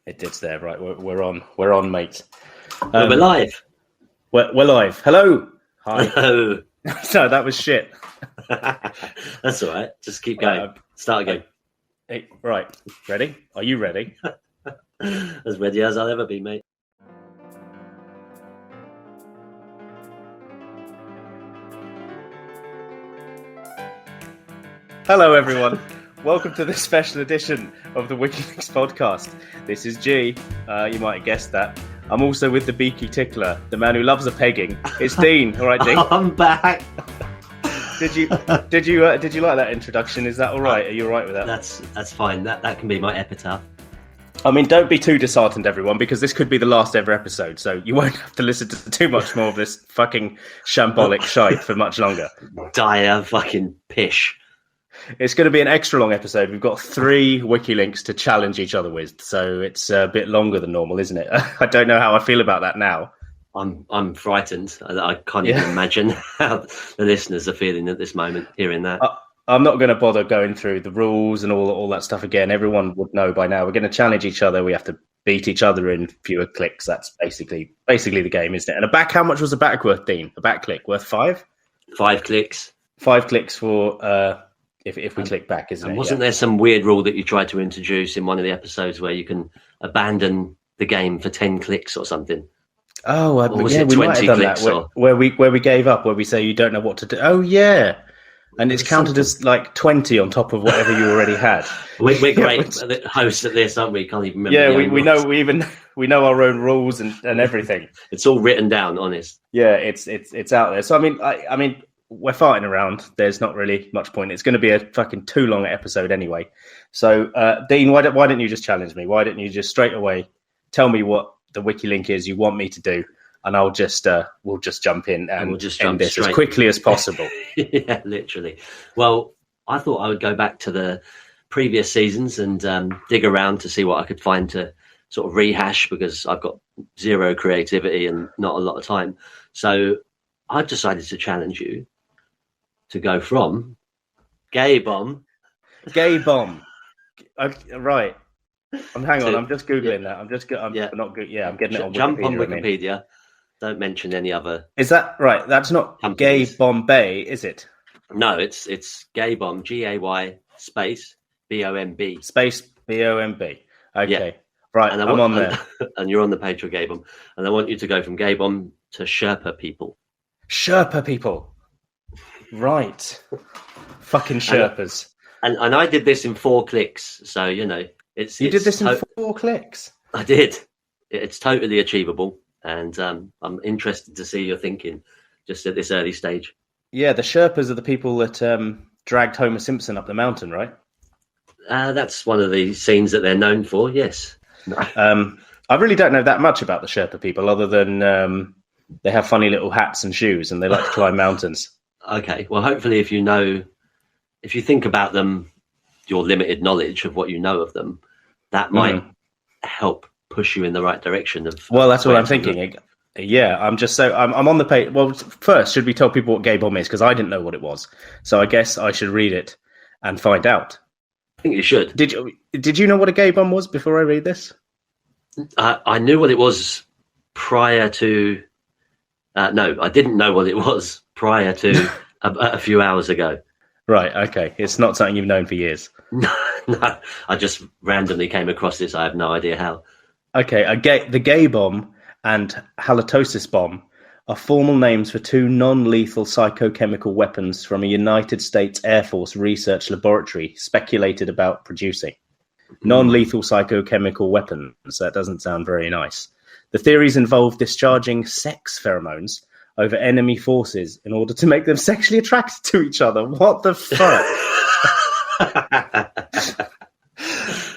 It's there, right? We're on. We're on, mate. We're live. We're live. Hello. Hi. Hello. No, that was shit. That's all right. Just keep going. Start again. Hey, right. Ready? Are you ready? As ready as I'll ever be, mate. Hello, everyone. Welcome to this special edition of the WikiLinks podcast. This is G. You might have guessed that. I'm also with the beaky tickler, the man who loves a pegging. It's Dean. All right, Dean. I'm back. Did you like that introduction? Is that all right? Are you all right with that? That's fine. That can be my epitaph. I mean, don't be too disheartened, everyone, because this could be the last ever episode, so you won't have to listen to too much more of this fucking shambolic shite for much longer. Dire fucking pish. It's going to be an extra long episode. We've got 3 WikiLinks to challenge each other with, so it's a bit longer than normal, isn't it? I don't know how I feel about that now. I'm frightened. I can't even imagine how the listeners are feeling at this moment, hearing that. I'm not going to bother going through the rules and all that stuff again. Everyone would know by now. We're going to challenge each other. We have to beat each other in fewer clicks. That's basically the game, isn't it? And how much was a back worth, Dean? A back click worth 5? 5 clicks. 5 clicks for if we click back, isn't it? Wasn't there some weird rule that you tried to introduce in one of the episodes where you can abandon the game for 10 clicks or something? Oh, was it 20 clicks? Where we gave up, where we say you don't know what to do. Oh, yeah. And it's counted as like 20 on top of whatever you already had. We're great hosts at this, aren't we? Can't even remember. Yeah, we know our own rules and everything. It's all written down, honest. Yeah, it's out there. So I mean, we're fighting around. There's not really much point. It's going to be a fucking too long episode anyway. So, Dean, why don't you just challenge me? Why don't you just straight away tell me what the WikiLink is you want me to do? And we'll just jump in and we'll just end this as quickly as possible. Yeah, literally. Well, I thought I would go back to the previous seasons and dig around to see what I could find to sort of rehash, because I've got zero creativity and not a lot of time. So I've decided to challenge you to go from gay bomb. Right. Hang on. I'm just googling that. I'm getting it on Jump Wikipedia, on Wikipedia. Don't mention any other. Is that right? That's not companies. Gay Bombay, is it? No, it's Gay Bomb. GAY space BOMB. Space BOMB. Okay. Yeah. Right. And I'm on there. And you're on the page for Gay Bomb. And I want you to go from Gay Bomb to Sherpa people. Sherpa people. Right. Fucking Sherpas. And I did this in 4 clicks. So, you did this in 4 clicks? I did. It's totally achievable. And I'm interested to see your thinking just at this early stage. Yeah, the Sherpas are the people that dragged Homer Simpson up the mountain, right? That's one of the scenes that they're known for, yes. I really don't know that much about the Sherpa people, other than they have funny little hats and shoes and they like to climb mountains. Okay, well, hopefully if you think about them, your limited knowledge of what you know of them, that might help push you in the right direction. Well, that's what I'm thinking. Yeah, I'm on the page. Well, first, should we tell people what Gay Bomb is? Because I didn't know what it was. So I guess I should read it and find out. I think you should. Did you know what a Gay Bomb was before I read this? I knew what it was prior to... no, I didn't know what it was prior to a few hours ago. Right, okay. It's not something you've known for years. No, I just randomly came across this. I have no idea how. Okay, the Gay Bomb and halitosis bomb are formal names for 2 non-lethal psychochemical weapons from a United States Air Force research laboratory speculated about producing. Non-lethal psychochemical weapons. That doesn't sound very nice. The theories involve discharging sex pheromones over enemy forces in order to make them sexually attracted to each other. What the fuck?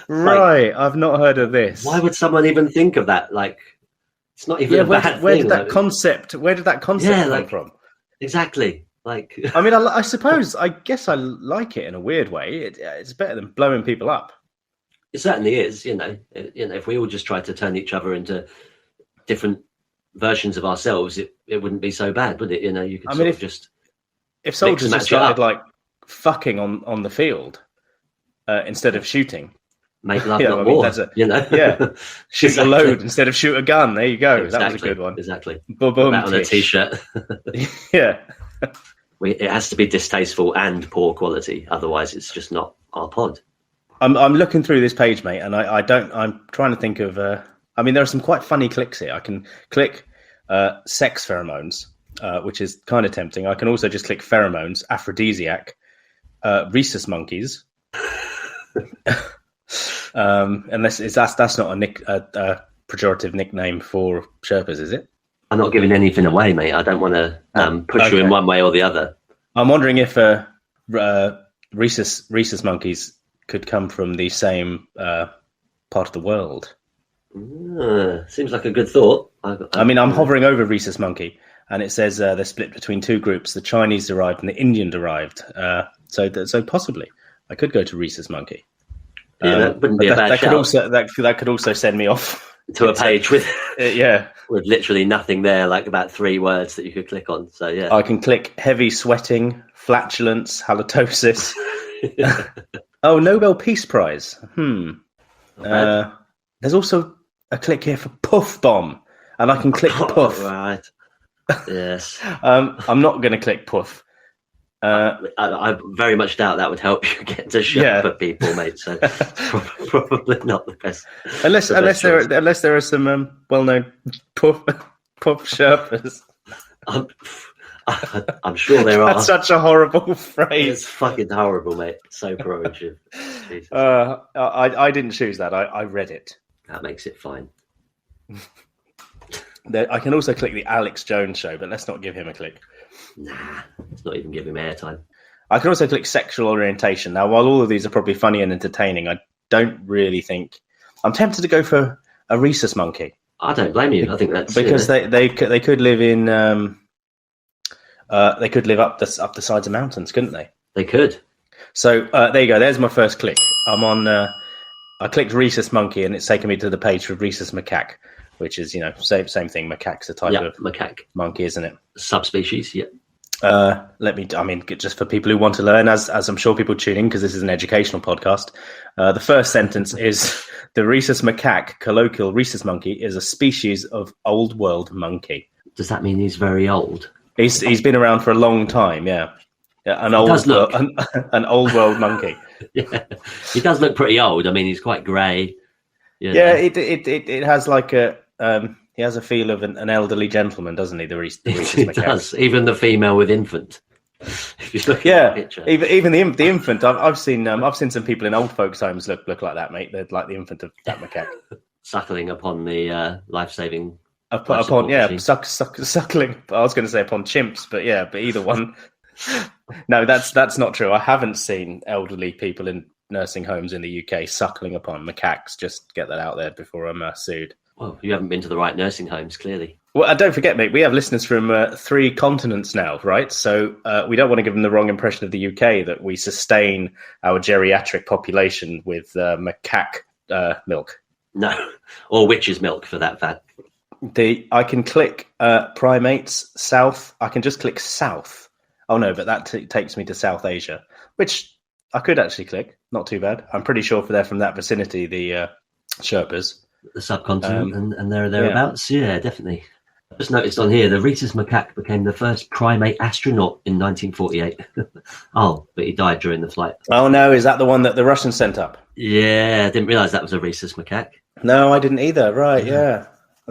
Right, I've not heard of this. Why would someone even think of that? It's not even a bad thing. Where did that concept come from? Exactly. I mean, I guess I like it in a weird way. It's better than blowing people up. It certainly is. If we all just tried to turn each other into different versions of ourselves, it wouldn't be so bad, would it? You could if soldiers just started fucking on the field instead of shooting, make love, Yeah, not I mean, war. that's a- You know, yeah. Shoot Exactly. a load instead of shoot a gun. There you go. That was a Exactly. good one. Exactly. Boom, Put that on a tish. t-shirt. Yeah. It has to be distasteful and poor quality, otherwise it's just not our pod. I'm looking through this page, mate, and I'm trying to think of. I mean, there are some quite funny clicks here. I can click sex pheromones, which is kind of tempting. I can also just click pheromones, aphrodisiac, rhesus monkeys. Unless that's not a pejorative nickname for Sherpas, is it? I'm not giving anything away, mate. I don't want to push you in one way or the other. I'm wondering if rhesus monkeys could come from the same part of the world. Seems like a good thought. I mean, I'm hovering over rhesus monkey, and it says they're split between two groups: the Chinese derived and the Indian derived. So possibly, I could go to rhesus monkey. Yeah, that wouldn't be a bad shout. That could also send me off to a page with with literally nothing there, like about 3 words that you could click on. So yeah, I can click heavy sweating, flatulence, halitosis. Oh, Nobel Peace Prize. There's also a click here for puff bomb, and I can click puff. Right. Yes. I'm not going to click puff. I very much doubt that would help you get to Sherpa people, mate. So probably not the best. Unless there are some well-known puff Sherpas. I'm sure there are. That's such a horrible phrase. It's fucking horrible, mate. So pejorative. I didn't choose that. I read it. That makes it fine. I can also click the Alex Jones show, but let's not give him a click. Nah, let's not even give him airtime. I can also click sexual orientation. Now, while all of these are probably funny and entertaining, I don't really think... I'm tempted to go for a rhesus monkey. I don't blame you. I think that's... Because they could live in... they could live up the sides of mountains, couldn't they? They could. So there you go. There's my first click. I'm on... I clicked rhesus monkey, and it's taken me to the page for rhesus macaque, which is, same thing. Macaque's a type of macaque monkey, isn't it? Subspecies, yeah. Just for people who want to learn, as I'm sure people tune in, because this is an educational podcast, the first sentence is, the rhesus macaque, colloquial rhesus monkey, is a species of old world monkey. Does that mean he's very old? He's been around for a long time, yeah. An old world monkey. Yeah, he does look pretty old. I mean, he's quite grey. Yeah, it has like a... he has a feel of an elderly gentleman, doesn't he? The rhesus macaque. He does. Even the female with infant. If you look at the picture. even the infant. I've seen some people in old folks' homes look like that, mate. They're like the infant of that macaque, suckling upon the life-saving. Suckling. I was going to say upon chimps, but either one. No, that's not true. I haven't seen elderly people in nursing homes in the UK suckling upon macaques. Just get that out there before I'm sued. Well, you haven't been to the right nursing homes, clearly. Well, don't forget, mate, we have listeners from 3 continents now, right? So we don't want to give them the wrong impression of the UK that we sustain our geriatric population with macaque milk. No, or witch's milk for that fact. I can click primates, south. I can just click south. Oh, no, but that takes me to South Asia, which I could actually click. Not too bad. I'm pretty sure they're from that vicinity, the Sherpas. The subcontinent and thereabouts. Yeah, definitely. I just noticed on here, the rhesus macaque became the first primate astronaut in 1948. Oh, but he died during the flight. Oh, no, is that the one that the Russians sent up? Yeah, I didn't realise that was a rhesus macaque. No, I didn't either. Right, yeah.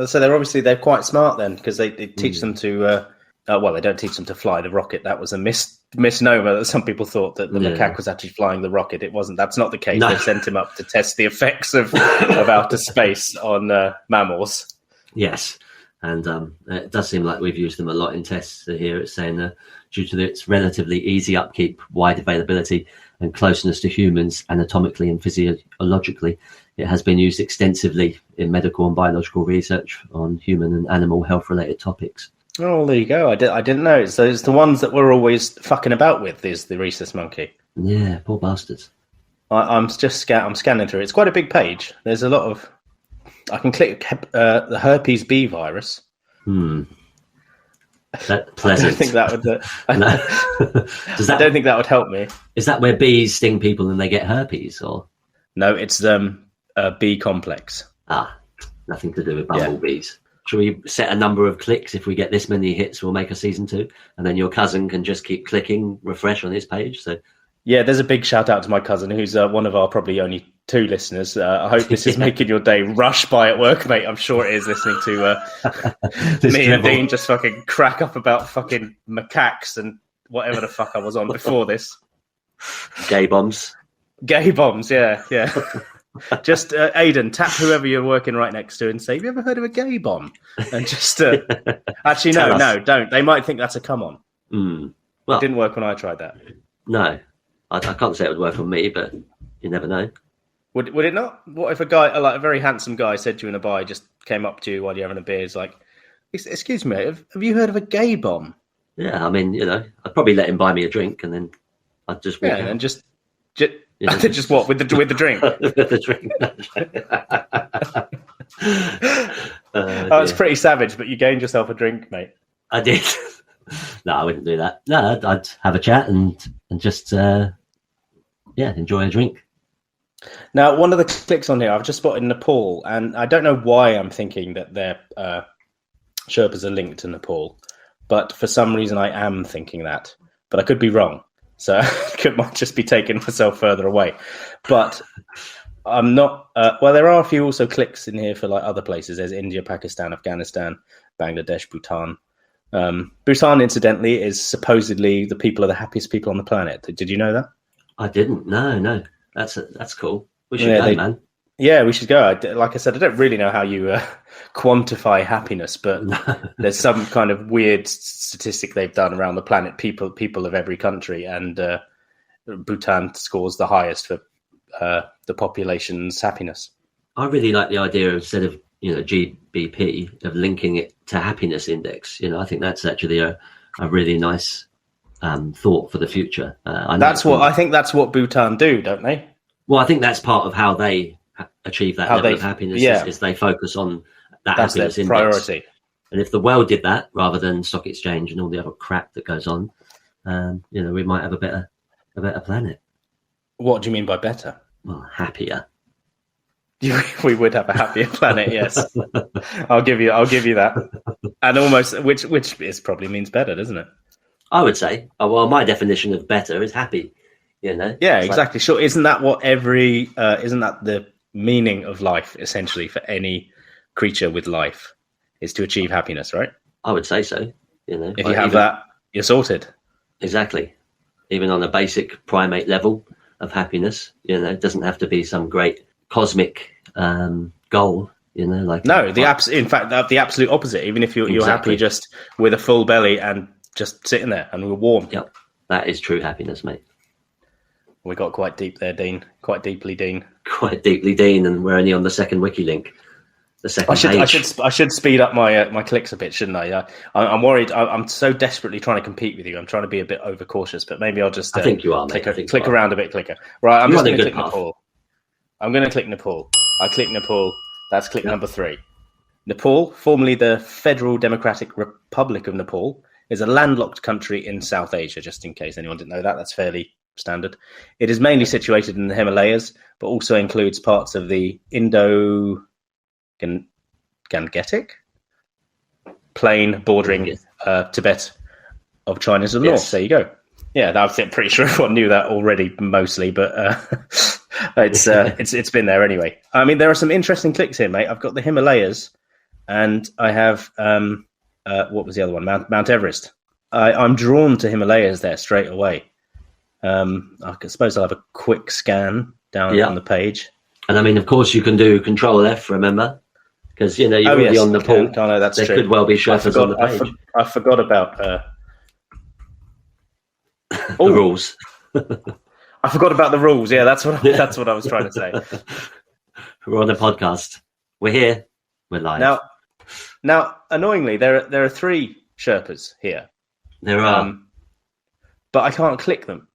So they're quite smart then, because they teach them to... they don't teach them to fly the rocket. That was a misnomer that some people thought that the macaque was actually flying the rocket. It wasn't. That's not the case. No. They sent him up to test the effects of outer space on mammals. Yes, and it does seem like we've used them a lot in tests. Here it's saying due to its relatively easy upkeep, wide availability, and closeness to humans anatomically and physiologically, it has been used extensively in medical and biological research on human and animal health-related topics. Oh, there you go. I didn't know. So it's the ones that we're always fucking about with is the rhesus monkey. Yeah, poor bastards. I'm scanning through it. It's quite a big page. There's a lot of... I can click the herpes B virus. That pleasant. I don't think that would... I don't think that would help me. Is that where bees sting people and they get herpes, or...? No, it's bee complex. Nothing to do with bumblebees. Should we set a number of clicks? If we get this many hits, we'll make a season 2, and then your cousin can just keep clicking refresh on his page. So yeah, there's a big shout out to my cousin, who's one of our probably only 2 listeners. I hope this is making your day rush by at work, mate. I'm sure it is, listening to me and Dean just fucking crack up about fucking macaques and whatever the fuck I was on before this. Gay bombs, yeah. Just Aidan, tap whoever you're working right next to and say, have you ever heard of a gay bomb? And just actually, no, don't. They might think that's a come on. Well, it didn't work when I tried that. No, I can't say it would work on me, but you never know. Would it not? What if a guy, like a very handsome guy, said to you in a bar, just came up to you while you're having a beer, is like, excuse me, have you heard of a gay bomb? Yeah, I mean, I'd probably let him buy me a drink, and then I'd just walk out. And just just what with the drink? With the drink. It's pretty savage, but you gained yourself a drink, mate. I did. No, I wouldn't do that. No, I'd have a chat and just enjoy a drink. Now, one of the clicks on here, I've just spotted Nepal, and I don't know why I'm thinking that their Sherpas are linked to Nepal, but for some reason I am thinking that, but I could be wrong. So I might just be taking myself further away. But I'm not... there are a few also clicks in here for like other places. There's India, Pakistan, Afghanistan, Bangladesh, Bhutan. Bhutan, incidentally, is supposedly the people are the happiest people on the planet. Did you know that? I didn't. No. That's cool. We should go, man. Yeah, we should go. Like I said, I don't really know how you quantify happiness, but there's some kind of weird statistic they've done around the planet, people of every country, and Bhutan scores the highest for the population's happiness. I really like the idea of, instead of GBP, of linking it to happiness index. I think that's actually a really nice thought for the future. I think that's what Bhutan do, don't they? Well, I think that's part of how they achieve that level of happiness. Is they focus on that's happiness their priority. Index. And if the world did that rather than stock exchange and all the other crap that goes on, we might have a better planet. What do you mean by better? Well, happier. We would have a happier planet, yes. I'll give you that. And almost, which is probably means better, doesn't it? I would say. Well, my definition of better is happy. Yeah, exactly. Like, sure. Isn't that what isn't that the meaning of life, essentially, for any creature with life, is to achieve happiness, right? I would say so. If you have that, you're sorted. Exactly. Even on a basic primate level of happiness, it doesn't have to be some great cosmic goal. In fact, the absolute opposite. Even if you're happy just with a full belly and just sitting there and we're warm. Yep, that is true happiness, mate. We got quite deep there, Dean. Quite deeply, Dean. Quite deeply, Dean, and we're only on the second wiki link. The second page. I should speed up my clicks a bit, shouldn't I? I'm worried. I'm so desperately trying to compete with you. I'm trying to be a bit overcautious, but maybe I'll just. I think you are. Click around a bit, clicker. Right, I'm just going to click Nepal. I'm going to click Nepal. I click Nepal. That's click number 3. Nepal, formerly the Federal Democratic Republic of Nepal, is a landlocked country in South Asia. Just in case anyone didn't know that, that's fairly standard. It is mainly situated in the Himalayas, but also includes parts of the Indo-Gangetic plain bordering Tibet of China to the north. There you go. Yeah, I'm pretty sure everyone knew that already, mostly, but it's been there anyway. I mean, there are some interesting clicks here, mate. I've got the Himalayas, and I have what was the other one? Mount Everest. I'm drawn to Himalayas there straight away. I suppose I'll have a quick scan down on the page. And I mean, of course, you can do Control F, remember? Because, you're already on Nepal. No, that's true. There could well be Sherpas on the page. I forgot about the rules. I forgot about the rules. Yeah, that's what I was trying to say. We're on the podcast. We're here. We're live. Now, annoyingly, there are 3 Sherpas here. There are. But I can't click them.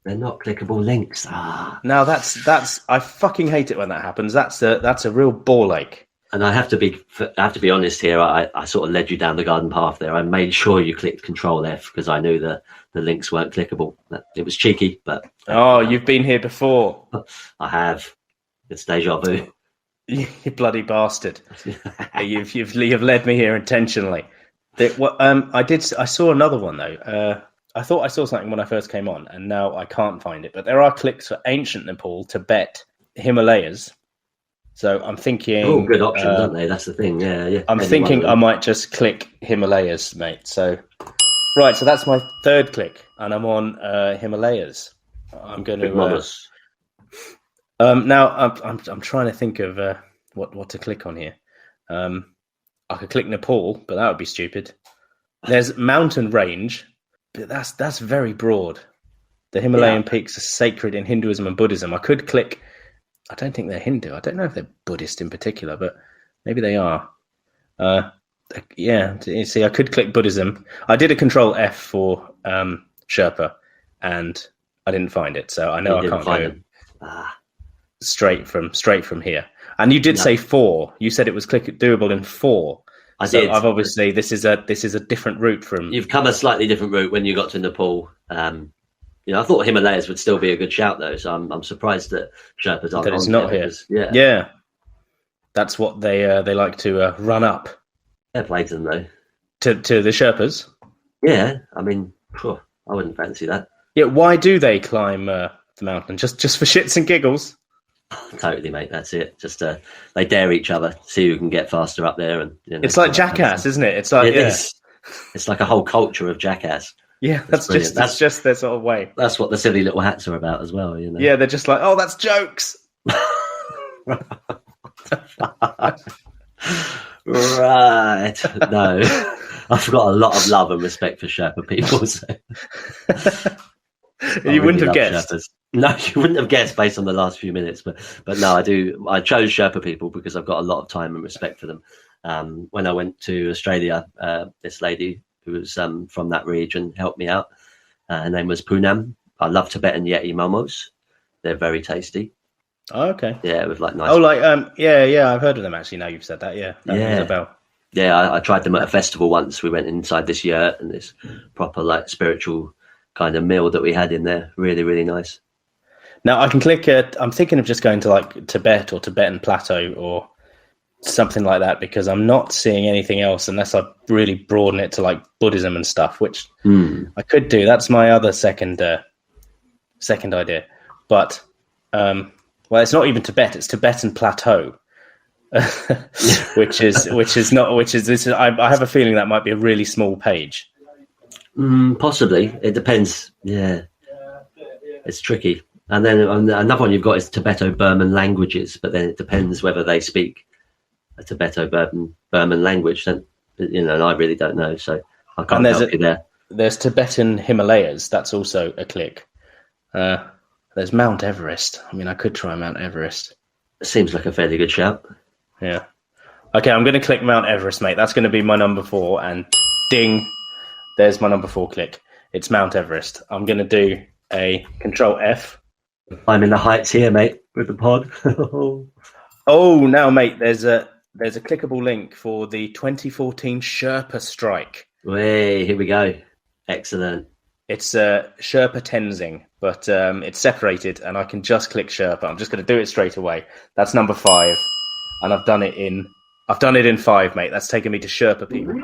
They're not clickable links. Now that's I fucking hate it when that happens. That's a real ball ache. And I have to be honest here. I sort of led you down the garden path there. I made sure you clicked Control F because I knew the links weren't clickable. It was cheeky, but you've been here before. I have. It's deja vu. You bloody bastard! You've led me here intentionally. I saw another one though. I thought I saw something when I first came on, and now I can't find it. But there are clicks for ancient Nepal, Tibet, Himalayas. So I'm thinking They're all good options, aren't they? That's the thing. Yeah. I'm thinking I might just click Himalayas, mate. So right, so that's my third click, and I'm on Himalayas. I'm going to. Now I'm trying to think of what to click on here. I could click Nepal, but that would be stupid. There's mountain range, but that's very broad. The Himalayan peaks are sacred in Hinduism and Buddhism. I could click. I don't think they're Hindu. I don't know if they're Buddhist in particular, but maybe they are. Yeah, you see, I could click Buddhism. I did a Control F for Sherpa, and I didn't find it. So I know I can't go straight from here. And you did say 4. You said it was doable in 4. I did. I've obviously this is a different route from. You've come a slightly different route when you got to Nepal. I thought Himalayas would still be a good shout though. So I'm surprised that Sherpas aren't. That it's not here. Yeah. That's what they like to run up. Fair play to them though. To the Sherpas. Yeah, I mean, I wouldn't fancy that. Yeah, why do they climb the mountain? Just for shits and giggles? Totally, mate. That's it. Just they dare each other, see who can get faster up there, and it's like Jackass, isn't it? It's like It's like a whole culture of Jackass. Yeah, that's just their sort of way. That's what the silly little hats are about as well. Yeah, they're just like, oh, that's jokes. Right. No, I've got a lot of love and respect for Sherpa people. So. You wouldn't have guessed. Sherpas. No, you wouldn't have guessed based on the last few minutes. But no, I do. I chose Sherpa people because I've got a lot of time and respect for them. When I went to Australia, this lady who was from that region helped me out. Her name was Poonam. I love Tibetan Yeti momos. They're very tasty. Oh, okay. Yeah, with like nice. Oh, like yeah, I've heard of them actually. Now you've said that, yeah. That rings a bell. Yeah, I tried them at a festival once. We went inside this yurt and this proper like spiritual kind of meal that we had in there. Really, really nice. Now I can click. I'm thinking of just going to like Tibet or Tibetan Plateau or something like that because I'm not seeing anything else unless I really broaden it to like Buddhism and stuff, which I could do. That's my other second idea. But well, it's not even Tibet; it's Tibetan Plateau, which is this. I have a feeling that might be a really small page. Possibly, it depends. Yeah, it's tricky. And then another one you've got is Tibeto-Burman languages, but then it depends whether they speak a Tibeto-Burman language. And I really don't know, so I can't help you there. There's Tibetan Himalayas. That's also a click. There's Mount Everest. I mean, I could try Mount Everest. It seems like a fairly good shout. Yeah. Okay, I'm going to click Mount Everest, mate. That's going to be my number 4, and ding, there's my number 4 click. It's Mount Everest. I'm going to do a Control F. I'm in the heights here, mate, with the pod. Oh, now, mate, there's a clickable link for the 2014 Sherpa strike. Hey, here we go. Excellent. It's Sherpa Tenzing, but it's separated, and I can just click Sherpa. I'm just going to do it straight away. That's number 5, and I've done it in 5, mate. That's taken me to Sherpa people.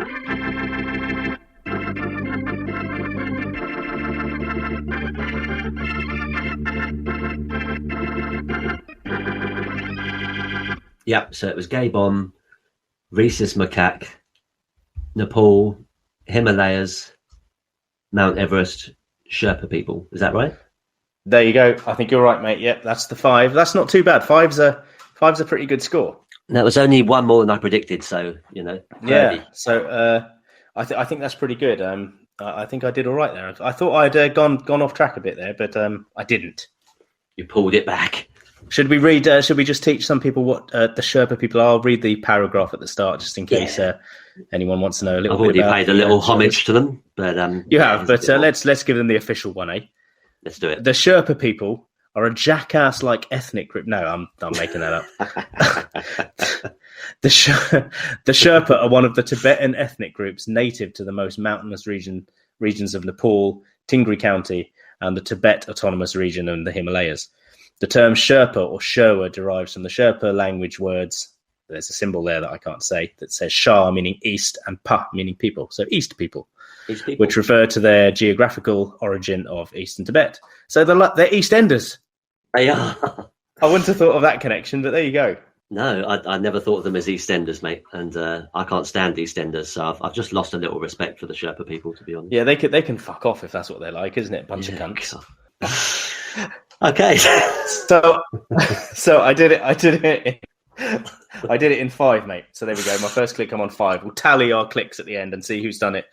Yep, so it was Gabon, Rhesus Macaque, Nepal, Himalayas, Mount Everest, Sherpa people. Is that right? There you go. I think you're right, mate. Yep, that's the 5. That's not too bad. Five's a pretty good score. That was only one more than I predicted, so, 30. Yeah, so I think that's pretty good. I think I did all right there. I thought I'd gone off track a bit there, but I didn't. You pulled it back. Should we just teach some people what the Sherpa people are? I'll read the paragraph at the start just in case anyone wants to know a little bit. I've already paid a little homage to them, but you have. But let's give them the official one, eh? Let's do it. The Sherpa people are a jackass-like ethnic group. No, I'm making that up. The Sherpa are one of the Tibetan ethnic groups native to the most mountainous regions of Nepal, Tingri County, and the Tibet Autonomous Region and the Himalayas. The term Sherpa or Sherwa derives from the Sherpa language words. There's a symbol there that I can't say that says Shah, meaning east, and Pa, meaning people. So East people, which refer to their geographical origin of Eastern Tibet. So they're EastEnders. They are. I wouldn't have thought of that connection, but there you go. No, I never thought of them as EastEnders, mate, and I can't stand EastEnders, so I've just lost a little respect for the Sherpa people, to be honest. Yeah, they can fuck off if that's what they're like, isn't it? Bunch of cunts. Okay, so I did it in 5, mate. So there we go. My first click, I'm on 5. We'll tally our clicks at the end and see who's done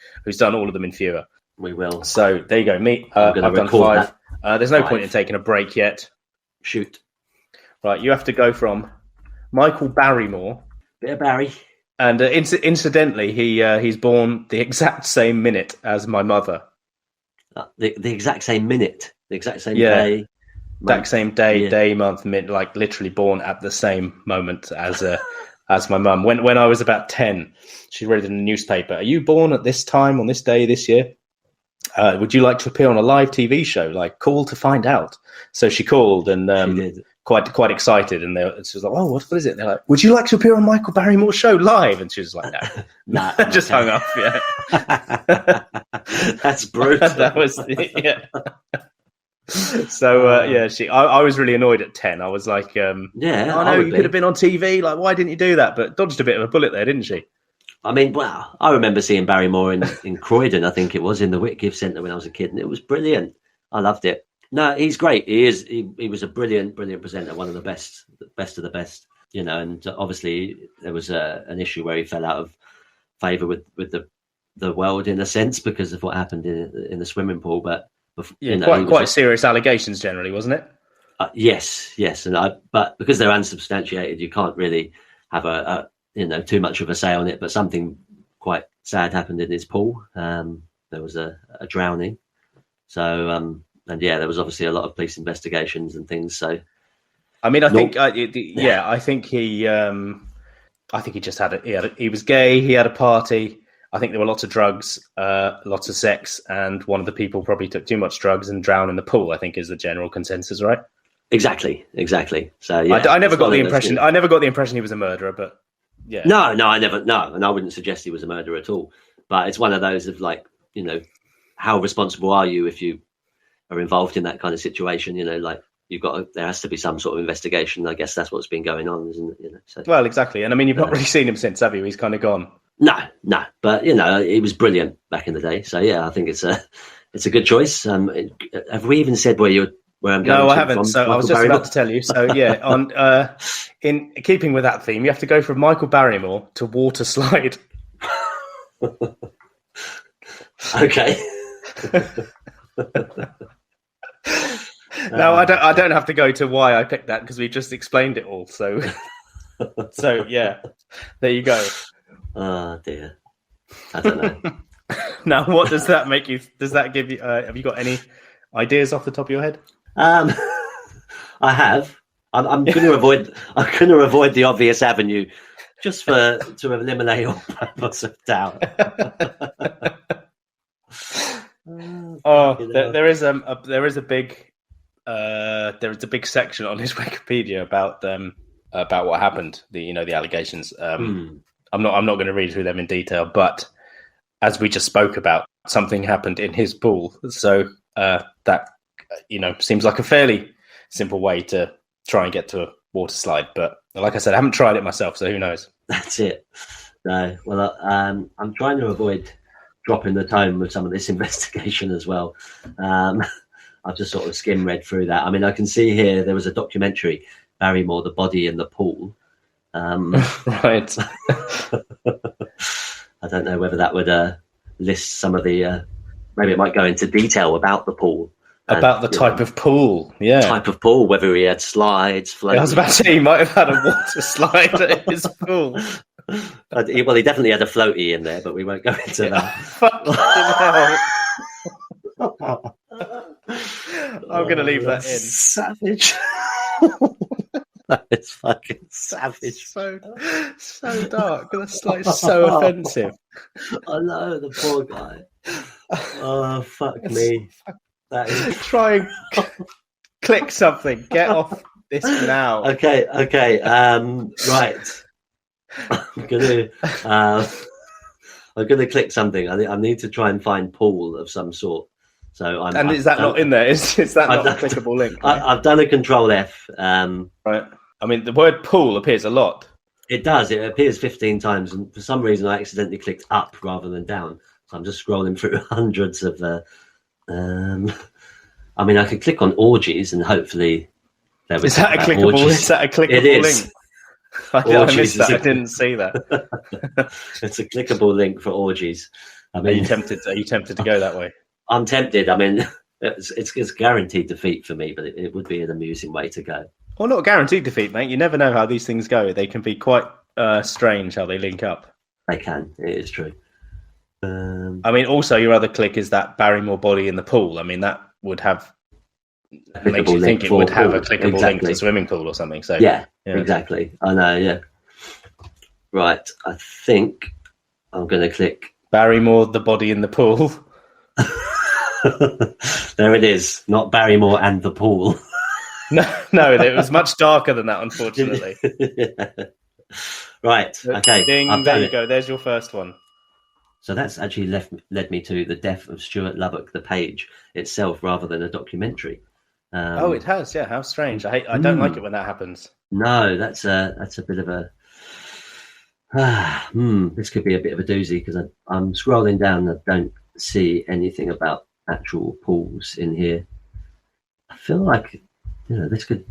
all of them in fewer. We will. So there you go. Me, I've done 5. There's no point in taking a break yet. Shoot. Right, you have to go from Michael Barrymore. Bit of Barry. And incidentally, he's born the exact same minute as my mother. The exact same minute, the exact same day. Exact same day, month, minute, like literally born at the same moment as my mum. When I was about 10, she read in the newspaper, "Are you born at this time on this day this year? Would you like to appear on a live TV show? Like, call to find out." So she called and she did. Quite excited, and she was like, "Oh, what is it?" They're like, "Would you like to appear on Michael Barrymore's show live?" And she was like, "No, nah, just hung up." Yeah, that's brutal. That was So I was really annoyed at 10. I was like, I know you could have been on TV. Like, why didn't you do that? But dodged a bit of a bullet there, didn't she? I mean, wow! I remember seeing Barrymore in Croydon. I think it was in the Whitgift Centre when I was a kid, and it was brilliant. I loved it. No, he's great. He is. He was a brilliant presenter. One of the best of the best. You know, and obviously there was an issue where he fell out of favour with the world in a sense because of what happened in the swimming pool. But quite serious allegations generally, wasn't it? Yes, but because they're unsubstantiated, you can't really have a too much of a say on it. But something quite sad happened in his pool. There was a drowning. So. And there was obviously a lot of police investigations and things. So, I mean, I think he just he was gay. He had a party. I think there were lots of drugs, lots of sex, and one of the people probably took too much drugs and drowned in the pool. I think is the general consensus, right? Exactly. So, I never got the impression. I never got the impression he was a murderer, but yeah. No, I never. No, and I wouldn't suggest he was a murderer at all. But it's one of those of like, how responsible are you if you are involved in that kind of situation? Like there has to be some sort of investigation. I guess that's what's been going on, isn't it? So, well, exactly. And I mean, you've not really seen him since, have you? He's kind of gone. No, but he was brilliant back in the day. So I think it's a good choice. Have we even said where I'm going? No, I haven't. So I was just about to tell you. So on in keeping with that theme, you have to go from Michael Barrymore to water slide. Okay. No, I don't have to go to why I picked that because we just explained it all. So yeah, there you go. Oh dear, I don't know. Now, what does that make you? Does that give you? Have you got any ideas off the top of your head? I have. I'm going to avoid. I'm going to avoid the obvious avenue, just to eliminate all purpose of doubt. There is a big section on his Wikipedia about what happened. The allegations. I'm not going to read through them in detail, but as we just spoke about, something happened in his pool. So that seems like a fairly simple way to try and get to a water slide. But like I said, I haven't tried it myself, so who knows? That's it. No, well, I'm trying to avoid dropping the tone with some of this investigation as well. I've just sort of read through that. I mean, I can see here there was a documentary, Barrymore, The Body in the Pool. Right. I don't know whether that would list some of the... maybe it might go into detail about the pool. About the type of pool, yeah. Type of pool, whether he had slides, floating. I was about to say he might have had a water slide at his pool. Well, he definitely had a floaty in there, but we won't go into that. I'm going to leave that in. Savage. That is fucking savage. So dark. That's like so offensive. I know, the poor guy. Oh, fuck me. That is try Click something. Get off this now. Okay. Right. I'm gonna click something. I need to try and find pool of some sort. So is that not in there? Is that not a clickable link? I've done a Control F. Right. I mean, the word pool appears a lot. It does. It appears 15 times, and for some reason, I accidentally clicked up rather than down. So I'm just scrolling through hundreds of. I mean, I could click on orgies, and hopefully, is that a clickable? Orgies. Is that a clickable link? I missed that. I didn't see that. It's a clickable link for orgies. I mean, are you tempted to go that way? I'm tempted. I mean, it's guaranteed defeat for me, but it would be an amusing way to go. Well, not a guaranteed defeat, mate. You never know how these things go. They can be quite strange how they link up. They can. It is true. I mean, also your other click is that Barrymore body in the pool. I mean, that would have makes you think it would have a clickable link to swimming pool or something. So yeah, exactly. I know. Yeah. Right. I think I'm going to click Barrymore, the body in the pool. There it is. Not Barrymore and the pool. No, it was much darker than that, unfortunately. Yeah. Right. Okay. Ding, there you go. There's your first one. So that's actually led me to the death of Stuart Lubbock, the page itself, rather than a documentary. It has. Yeah. How strange. I don't like it when that happens. No, that's a bit of a. This could be a bit of a doozy because I'm scrolling down and I don't see anything about actual pools in here. I feel like this could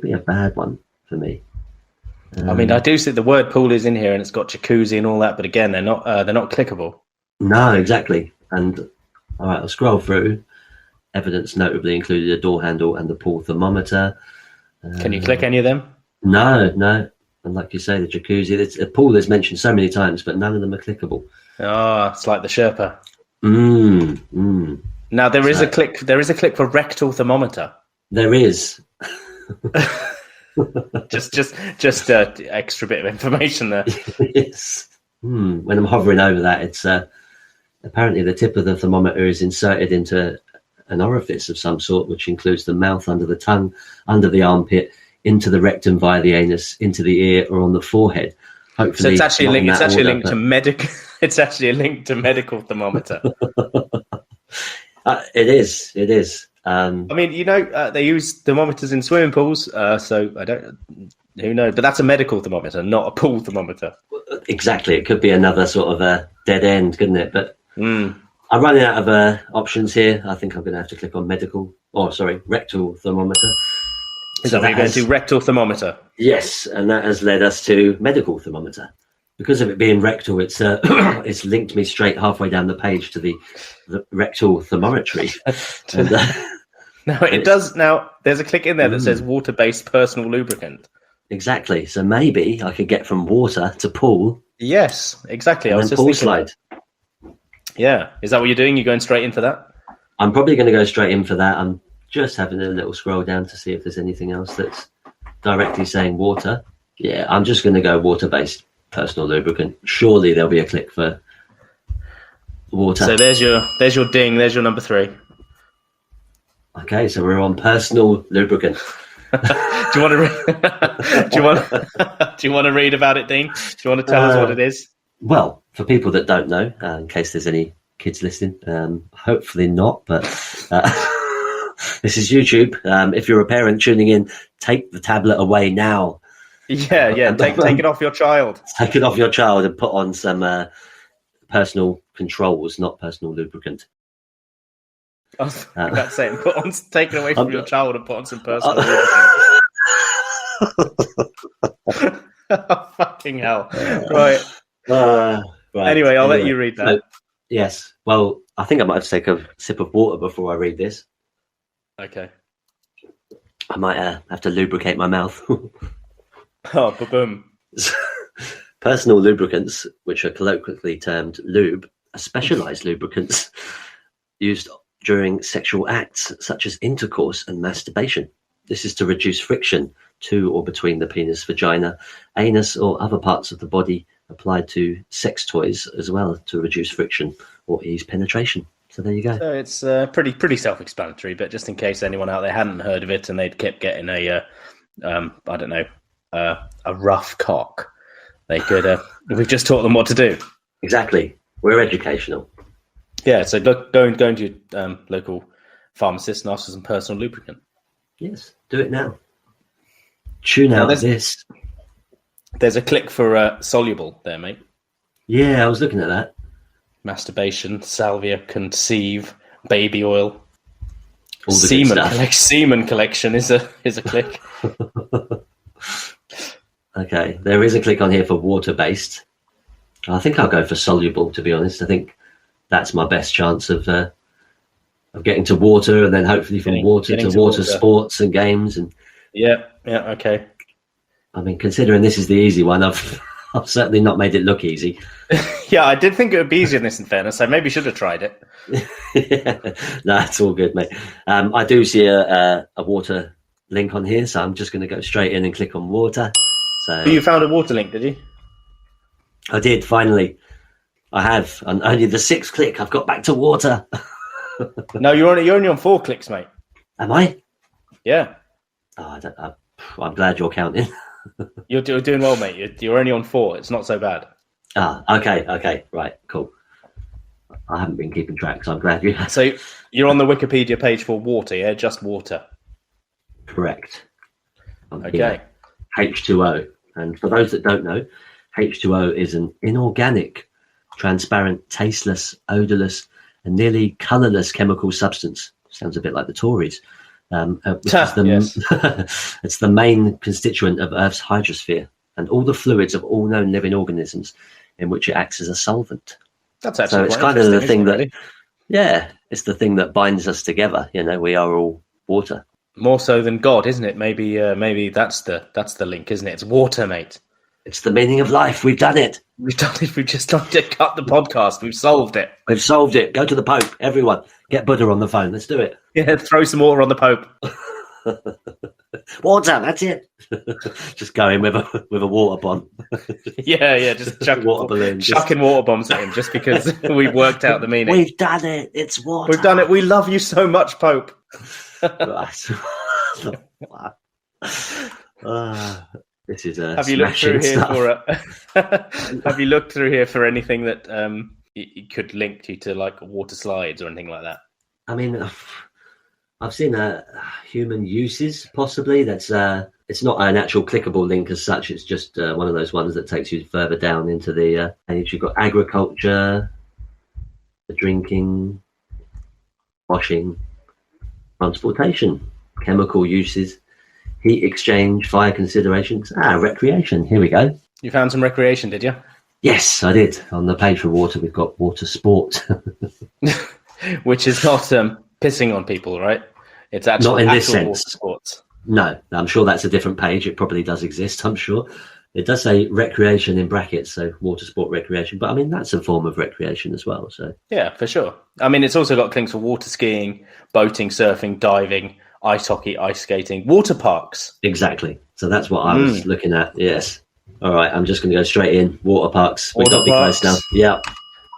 be a bad one for me. I mean, I do see the word pool is in here and it's got jacuzzi and all that, but again, they're not clickable. No, exactly. And all right, I'll scroll through. Evidence notably included a door handle and the pool thermometer. Can you click any of them? No. And like you say, the jacuzzi, a pool is mentioned so many times, but none of them are clickable. Oh, it's like the Sherpa. Now there is a click. There is a click for rectal thermometer. There is. just extra bit of information there. Yes. When I'm hovering over that, it's apparently the tip of the thermometer is inserted into an orifice of some sort, which includes the mouth, under the tongue, under the armpit, into the rectum via the anus, into the ear, or on the forehead. Hopefully, so it's actually linked. It's actually linked to medical. It's actually a link to medical thermometer. It is. I mean, they use thermometers in swimming pools, so I don't. Who knows? But that's a medical thermometer, not a pool thermometer. Exactly. It could be another sort of a dead end, couldn't it? But I'm running out of options here. I think I'm going to have to click on rectal thermometer. Is that what you're going to do? Rectal thermometer? Yes, and that has led us to medical thermometer. Because of it being rectal, it's it's linked me straight halfway down the page to the rectal thermometry. Now it does. Now there's a click in there that says water-based personal lubricant. Exactly. So maybe I could get from water to pool. Yes, exactly. I was just pool thinking slide. Yeah. Is that what you're doing? You're going straight in for that? I'm probably going to go straight in for that. I'm just having a little scroll down to see if there's anything else that's directly saying water. Yeah, I'm just going to go water-based personal lubricant. Surely there'll be a click for water. So there's your ding. There's your number 3. Okay, so we're on personal lubricant. Do you want to read about it, Dean? Do you want to tell us what it is? Well, for people that don't know, in case there's any kids listening, hopefully not, but this is YouTube. If you're a parent tuning in, take the tablet away now. Yeah. Take it off your child. Take it off your child and put on some personal controls, not personal lubricant. That's saying take it away from your child and put on some personal lubricant. Oh, fucking hell! Right. Anyway, I'll let you read that. Yes. Well, I think I might have to take a sip of water before I read this. Okay. I might have to lubricate my mouth. Oh, boom. Personal lubricants, which are colloquially termed lube, are specialized lubricants used during sexual acts such as intercourse and masturbation. This is to reduce friction to or between the penis, vagina, anus, or other parts of the body, applied to sex toys as well to reduce friction or ease penetration. So there you go. So it's pretty self-explanatory, but just in case anyone out there hadn't heard of it and they'd kept getting a rough cock, they could. We've just taught them what to do. Exactly. We're educational. Yeah. So go to your local pharmacist and ask for some personal lubricant. Yes. Do it now. Tune out this. There's a click for soluble there, mate. Yeah, I was looking at that. Masturbation, salvia, conceive, baby oil. All the Semen collection is a click. Okay, there is a click on here for water-based. I think I'll go for soluble, to be honest. I think that's my best chance of getting to water, and then hopefully from water to water sports and games. And yeah, okay. I mean, considering this is the easy one, I've certainly not made it look easy. Yeah, I did think it would be easier than this, in fairness. I maybe should have tried it. Yeah. No, it's all good, mate. I do see a water link on here, so I'm just going to go straight in and click on water. So you found a water link, did you? I did, finally. I have. On only the 6th click, I've got back to water. No, you're only on 4 clicks, mate. Am I? Yeah. Oh, I'm glad you're counting. You're doing well, mate. You're only on 4. It's not so bad. Okay. Right, cool. I haven't been keeping track, so I'm glad you have. So you're on the Wikipedia page for water, yeah? Just water. Correct. Okay. Here. H2O. And for those that don't know, H2O is an inorganic, transparent, tasteless, odorless, and nearly colourless chemical substance. Sounds a bit like the Tories. It's the main constituent of Earth's hydrosphere and all the fluids of all known living organisms, in which it acts as a solvent. That's actually so it's kind of the thing that, yeah, it's the thing that binds us together. You know, we are all water. More so than God, isn't it? Maybe that's the link, isn't it? It's water, mate. It's the meaning of life. We've done it. We've done it. We've just tried to cut the podcast. We've solved it. We've solved it. Go to the Pope, everyone. Get Buddha on the phone. Let's do it. Yeah, throw some water on the Pope. Water, that's it. Just go in with a water bomb. Yeah, just chucking water bombs at him just because we've worked out the meaning. We've done it. It's water. We've done it. We love you so much, Pope. This is a. Have you looked through here Have you looked through here for anything that you could link you to, like water slides or anything like that? I mean, I've seen human uses possibly. That's it's not an actual clickable link as such. It's just one of those ones that takes you further down into the page. You've got agriculture, the drinking, washing, transportation, chemical uses, heat exchange, fire considerations, recreation. Here we go. You found some recreation, did you? Yes, I did. On the page for water, we've got water sport. Which is not pissing on people, right? It's actually not in this sense. Water sports. No, I'm sure that's a different page. It probably does exist, I'm sure. It does say recreation in brackets, so water sport recreation. But I mean, that's a form of recreation as well. So yeah, for sure. I mean, it's also got links for water skiing, boating, surfing, diving, ice hockey, ice skating, water parks. Exactly. So that's what I was looking at. Yes. All right. I'm just going to go straight in. Water parks. We've got to be close now. Yeah.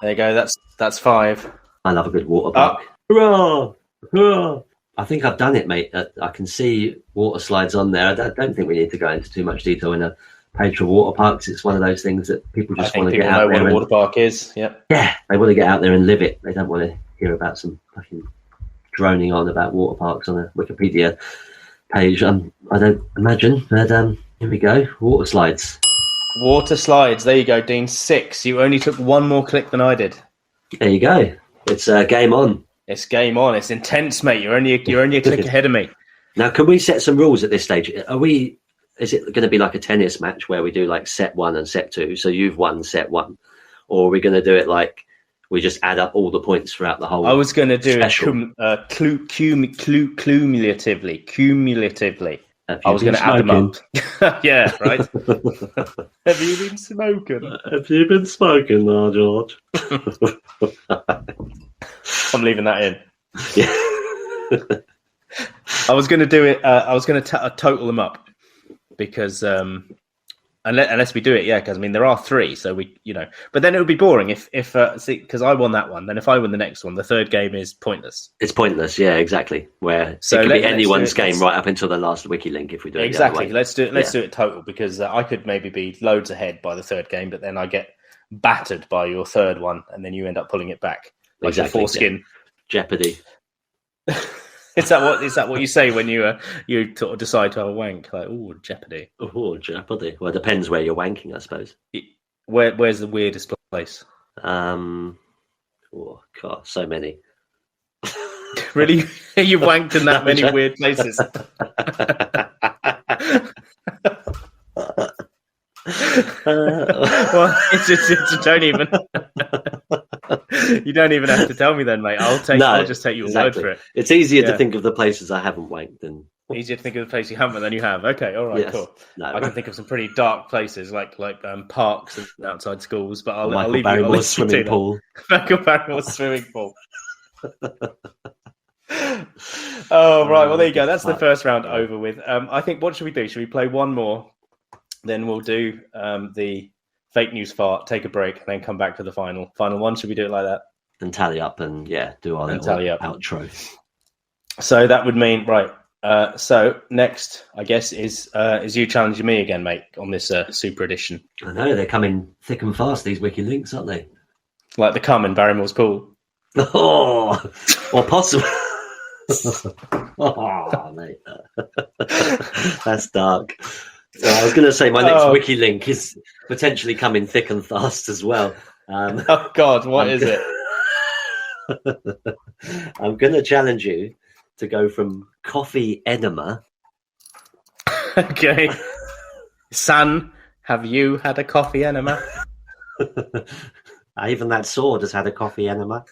There you go. That's 5. I love a good water park. Hurrah! Hurrah! I think I've done it, mate. I can see water slides on there. I don't think we need to go into too much detail in a page for water parks. It's one of those things that people just want to get out there. Know what a water park is. Yep. Yeah, they want to get out there and live it. They don't want to hear about some fucking droning on about water parks on a Wikipedia page. I don't imagine. But here we go. Water slides. Water slides. There you go, Dean. 6. You only took one more click than I did. There you go. It's game on. It's game on. It's intense, mate. You're only a click ahead of me. Now, can we set some rules at this stage? Is it going to be like a tennis match where we do like set 1 and set 2? So you've won set 1, or are we going to do it like we just add up all the points throughout the whole? I was going to do special. it cumulatively. I was going to add them up. Yeah, right. Have you been smoking? Have you been smoking now, George? I'm leaving that in. Yeah. I was going to do it. I was going to total them up because Unless we do it, yeah, because I mean there are 3, so but then it would be boring if because I won that one. Then if I win the next one, the third game is pointless. It's pointless, yeah, exactly. Where it could be anyone's game right up until the last WikiLink if we do it exactly. The other way. Let's do it total, because I could maybe be loads ahead by the third game, but then I get battered by your third one, and then you end up pulling it back like a foreskin. Yeah. Jeopardy. Is that what you say when you sort of decide to have a wank? Like, oh, Jeopardy. Oh, Jeopardy. Well, it depends where you're wanking, I suppose. Where's the weirdest place? Oh God, so many. Really? You've wanked in that many weird places? Well, it's don't even. You don't even have to tell me then, mate. I'll just take your word for it. It's easier to think of the places I haven't wanked than easier to think of the place you haven't than you have. Okay, all right, cool. No. I can think of some pretty dark places like parks and outside schools, but I'll leave Barrymore's swimming pool. Michael Barrymore's swimming pool. Oh right, well there you go. That's the first round over with. I think what should we do? Should we play one more? Then we'll do the fake news fart, take a break, and then come back to the final one. Should we do it like that? And tally up and do our little outro. So that would mean right. So next, I guess, is you challenging me again, mate, on this super edition. I know they're coming thick and fast. These WikiLinks, aren't they? Like the cum in Barrymore's pool. Oh, or possible. Oh, mate, that's dark. I was going to say my next WikiLink is potentially coming thick and fast as well. Oh God, what is it? I'm going to challenge you to go from coffee enema. Okay. Son, have you had a coffee enema? Even that sword has had a coffee enema.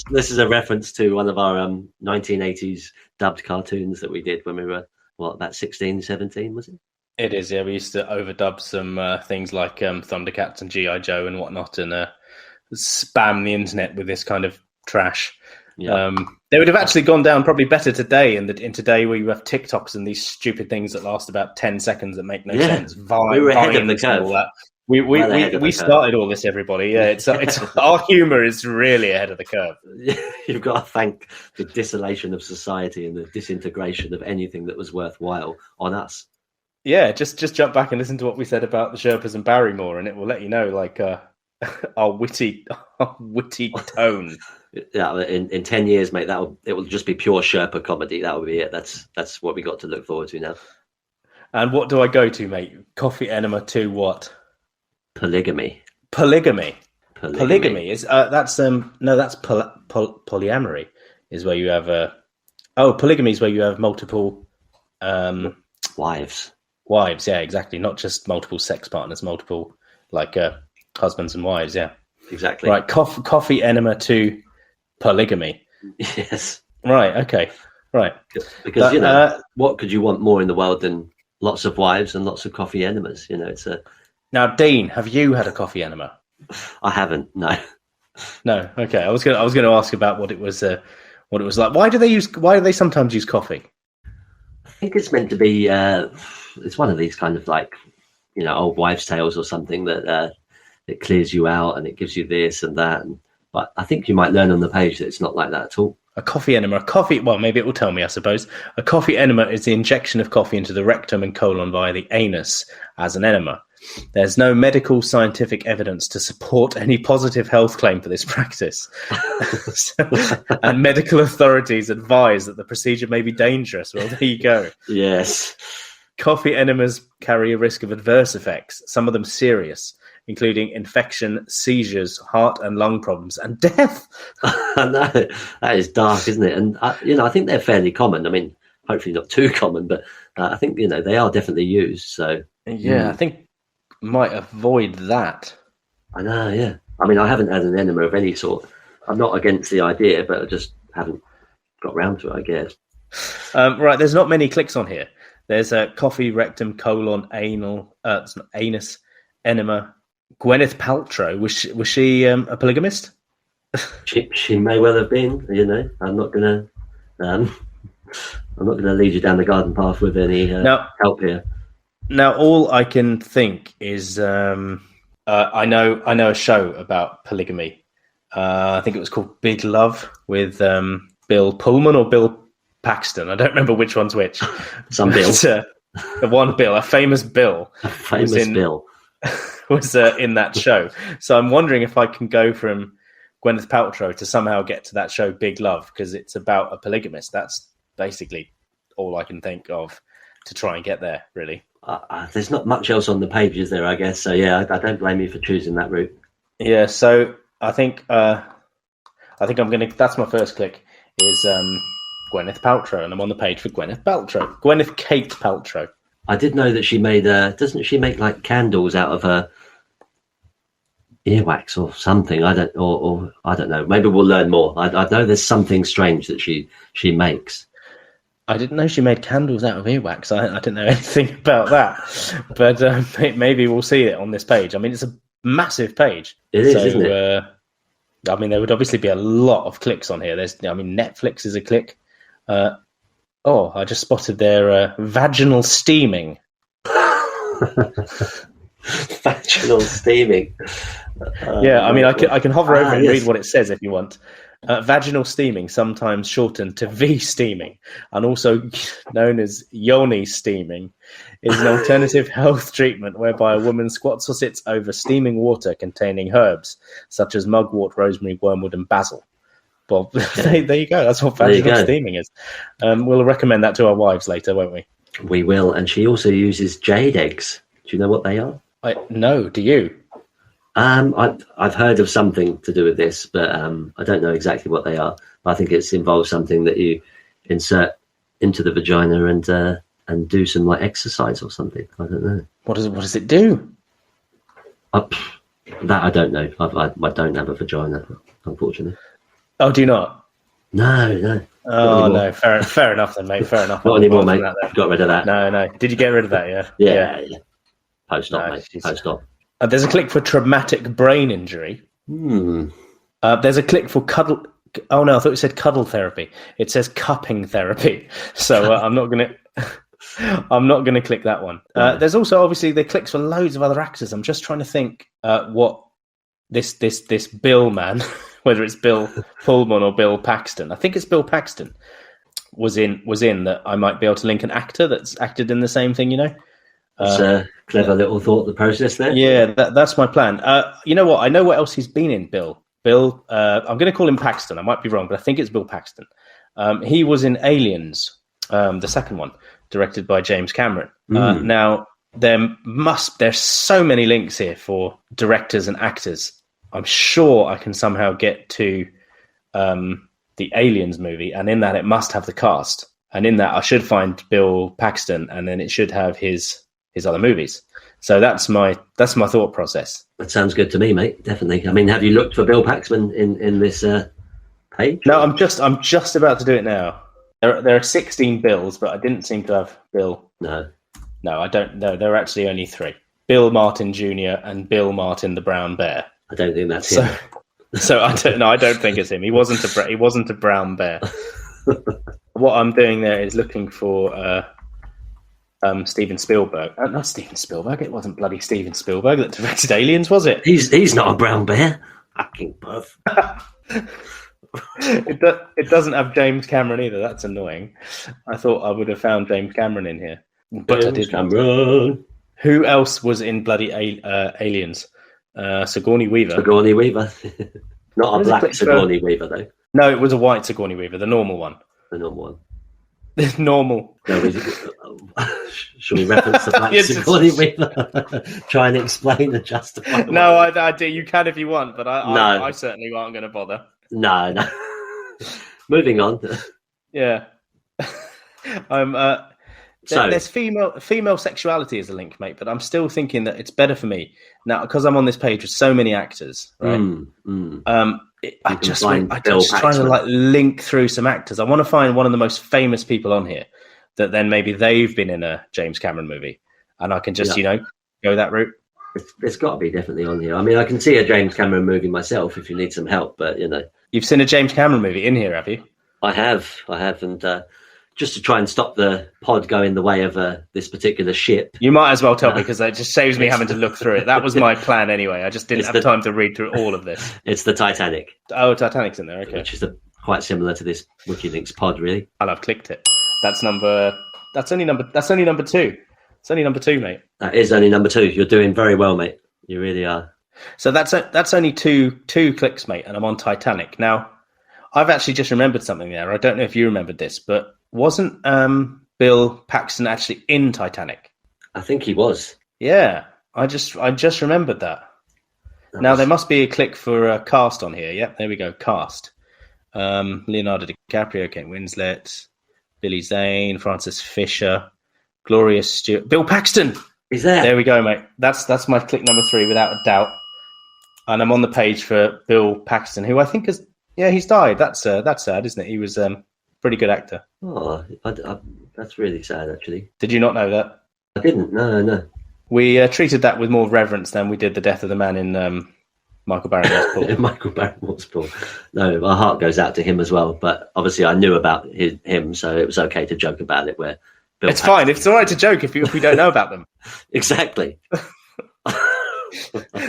This is a reference to one of our 1980s dubbed cartoons that we did when we were, about 16, 17, was it? It is, yeah. We used to overdub some things like Thundercats and G.I. Joe and whatnot, and spam the internet with this kind of trash. Yeah. They would have actually gone down probably better today, in today where you have TikToks and these stupid things that last about 10 seconds that make no sense. We were ahead of the curve. We started all this, everybody. Yeah, it's our humour is really ahead of the curve. You've got to thank the desolation of society and the disintegration of anything that was worthwhile on us. Yeah, just jump back and listen to what we said about the Sherpas and Barrymore, and it will let you know our witty tone. Yeah, in 10 years, mate, it will just be pure Sherpa comedy. That will be it. That's what we got to look forward to now. And what do I go to, mate? Coffee enema to what? Polygamy is that's polyamory is where you have polygamy is where you have multiple wives, yeah, exactly, not just multiple sex partners, multiple husbands and wives, yeah, exactly, right. Coffee enema to polygamy. Yes, right, okay, right, because what could you want more in the world than lots of wives and lots of coffee enemas? It's a. Now, Dean, have you had a coffee enema? I haven't. No. No. Okay. I was going to ask about what it was like. Why do they sometimes use coffee? I think it's meant to be. It's one of these kind of old wives' tales or something that it clears you out and it gives you this and that. But I think you might learn on the page that it's not like that at all. A coffee enema. Well, maybe it will tell me, I suppose. A coffee enema is the injection of coffee into the rectum and colon via the anus as an enema. There's no medical scientific evidence to support any positive health claim for this practice. And medical authorities advise that the procedure may be dangerous. Well, there you go. Yes. Coffee enemas carry a risk of adverse effects, some of them serious, including infection, seizures, heart and lung problems, and death. I know. That is dark, isn't it? And, I think they're fairly common. I mean, hopefully not too common, but I think, they are definitely used. So yeah, I think might avoid that. I know, yeah. I mean, I haven't had an enema of any sort. I'm not against the idea, but I just haven't got round to it, I guess. Right, there's not many clicks on here. There's a coffee, rectum, colon, anus, enema. Gwyneth Paltrow, was she a polygamist? She may well have been. I'm not gonna lead you down the garden path with any help here. Now, all I can think is I know a show about polygamy. I think it was called Big Love with Bill Pullman or Bill Paxton. I don't remember which one's which. Some Bill. The one Bill, a famous Bill. Bill. Was in that show. So I'm wondering if I can go from Gwyneth Paltrow to somehow get to that show Big Love, because it's about a polygamist. That's basically all I can think of to try and get there, really. There's not much else on the page, is there, I guess? So, yeah, I don't blame you for choosing that route. Yeah, so I think I'm going to... That's my first click, is Gwyneth Paltrow, and I'm on the page for Gwyneth Paltrow. Gwyneth Kate Paltrow. I did know that she made... doesn't she make, like, candles out of her earwax or something? I don't know. Maybe we'll learn more. I know there's something strange that she makes. I didn't know she made candles out of earwax. I didn't know anything about that. But maybe we'll see it on this page. I mean, it's a massive page. It is, isn't it? I mean, there would obviously be a lot of clicks on here. Netflix is a click. I just spotted their vaginal steaming. Vaginal steaming. Yeah, I mean, I can hover over and yes. read what it says if you want. Vaginal steaming, sometimes shortened to V steaming, and also known as yoni steaming, is an alternative health treatment whereby a woman squats or sits over steaming water containing herbs such as mugwort, rosemary, wormwood, and basil. Well, there you go. That's what vaginal steaming is. We'll recommend that to our wives later, won't we? We will. And she also uses jade eggs. Do you know what they are? No, do you? I've heard of something to do with this, but I don't know exactly what they are. But I think it involves something that you insert into the vagina and do some like exercise or something. I don't know. What does it do? That I don't know. I don't have a vagina, unfortunately. Oh, do you not? No. Oh no, fair enough then, mate. Fair enough. Not anymore, mate. Got rid of that. No. Did you get rid of that? Yeah. Yeah. Post-op, mate. Post-op. There's a click for traumatic brain injury. There's a click for cuddle. Oh no, I thought it said cuddle therapy. It says cupping therapy. So I'm not gonna click that one. There's also obviously the clicks for loads of other actors. I'm just trying to think what this Bill man, whether it's Bill Pullman or Bill Paxton. I think it's Bill Paxton was in that I might be able to link an actor that's acted in the same thing. You know. It's a clever little thought, the process there. Yeah, that's my plan. You know what? I know what else he's been in, Bill. I'm going to call him Paxton. I might be wrong, but I think it's Bill Paxton. He was in Aliens, the second one, directed by James Cameron. Now, there's so many links here for directors and actors. I'm sure I can somehow get to the Aliens movie, and in that it must have the cast. And in that I should find Bill Paxton, and then it should have his other movies. So that's my thought process. That sounds good to me, mate. Definitely. I mean, have you looked for Bill Paxman in this page? No, I'm just about to do it now. There are 16 Bills, but I didn't seem to have Bill. No, I don't know. There are actually only 3: Bill Martin Jr. and Bill Martin the Brown Bear. I don't think that's him. So I don't know. I don't think it's him. He wasn't a brown bear. What I'm doing there is looking for Steven Spielberg. Not Steven Spielberg. It wasn't bloody Steven Spielberg that directed Aliens, was it? He's not a brown bear. Fucking buff. It doesn't have James Cameron either. That's annoying. I thought I would have found James Cameron in here, but I didn't. Cameron. Who else was in bloody Aliens? Sigourney Weaver. Not a black Sigourney Weaver though. No, it was a white Sigourney Weaver, the normal one. The normal one. Normal. No, should we reference the black Sigourney Weaver? Try and explain and justify. No, I do. You can if you want, but I certainly aren't going to bother. No. Moving on. Yeah. There's female sexuality as a link, mate, but I'm still thinking that it's better for me now because I'm on this page with so many actors, right? I'm just trying to link through some actors. I want to find one of the most famous people on here that then maybe they've been in a James Cameron movie, and I can just go that route. It's got to be definitely on here. I mean, I can see a James Cameron movie myself if you need some help, but you've seen a James Cameron movie in here, have you? I have, and just to try and stop the pod going the way of this particular ship. You might as well tell me, because it just saves me having to look through it. That was my plan anyway. I just didn't have time to read through all of this. It's the Titanic. Oh, Titanic's in there. Okay, which is quite similar to this WikiLinks pod, really. And I've clicked it. That's only number 2. It's only number 2, mate. That is only number 2. You're doing very well, mate. You really are. So that's only two clicks, mate, and I'm on Titanic. Now, I've actually just remembered something there. I don't know if you remembered this, but wasn't Bill Paxton actually in Titanic? I think he was. Yeah, I just remembered that. Now, there must be a click for cast on here. Yep, there we go, cast. Leonardo DiCaprio, Kate Winslet, Billy Zane, Francis Fisher, Gloria Stewart, Bill Paxton. He's there. There we go, mate. That's my click number 3 without a doubt. And I'm on the page for Bill Paxton, who I think he's died. That's sad, isn't it? He was a pretty good actor. Oh, that's really sad, actually. Did you not know that? I didn't. No. We treated that with more reverence than we did the death of the man in Michael Barrymore's Pool. Michael Barrymore's Pool. No, my heart goes out to him as well. But obviously, I knew about him, so it was okay to joke about it. Where Bill it's fine. It's all right to joke if we don't know about them. Exactly.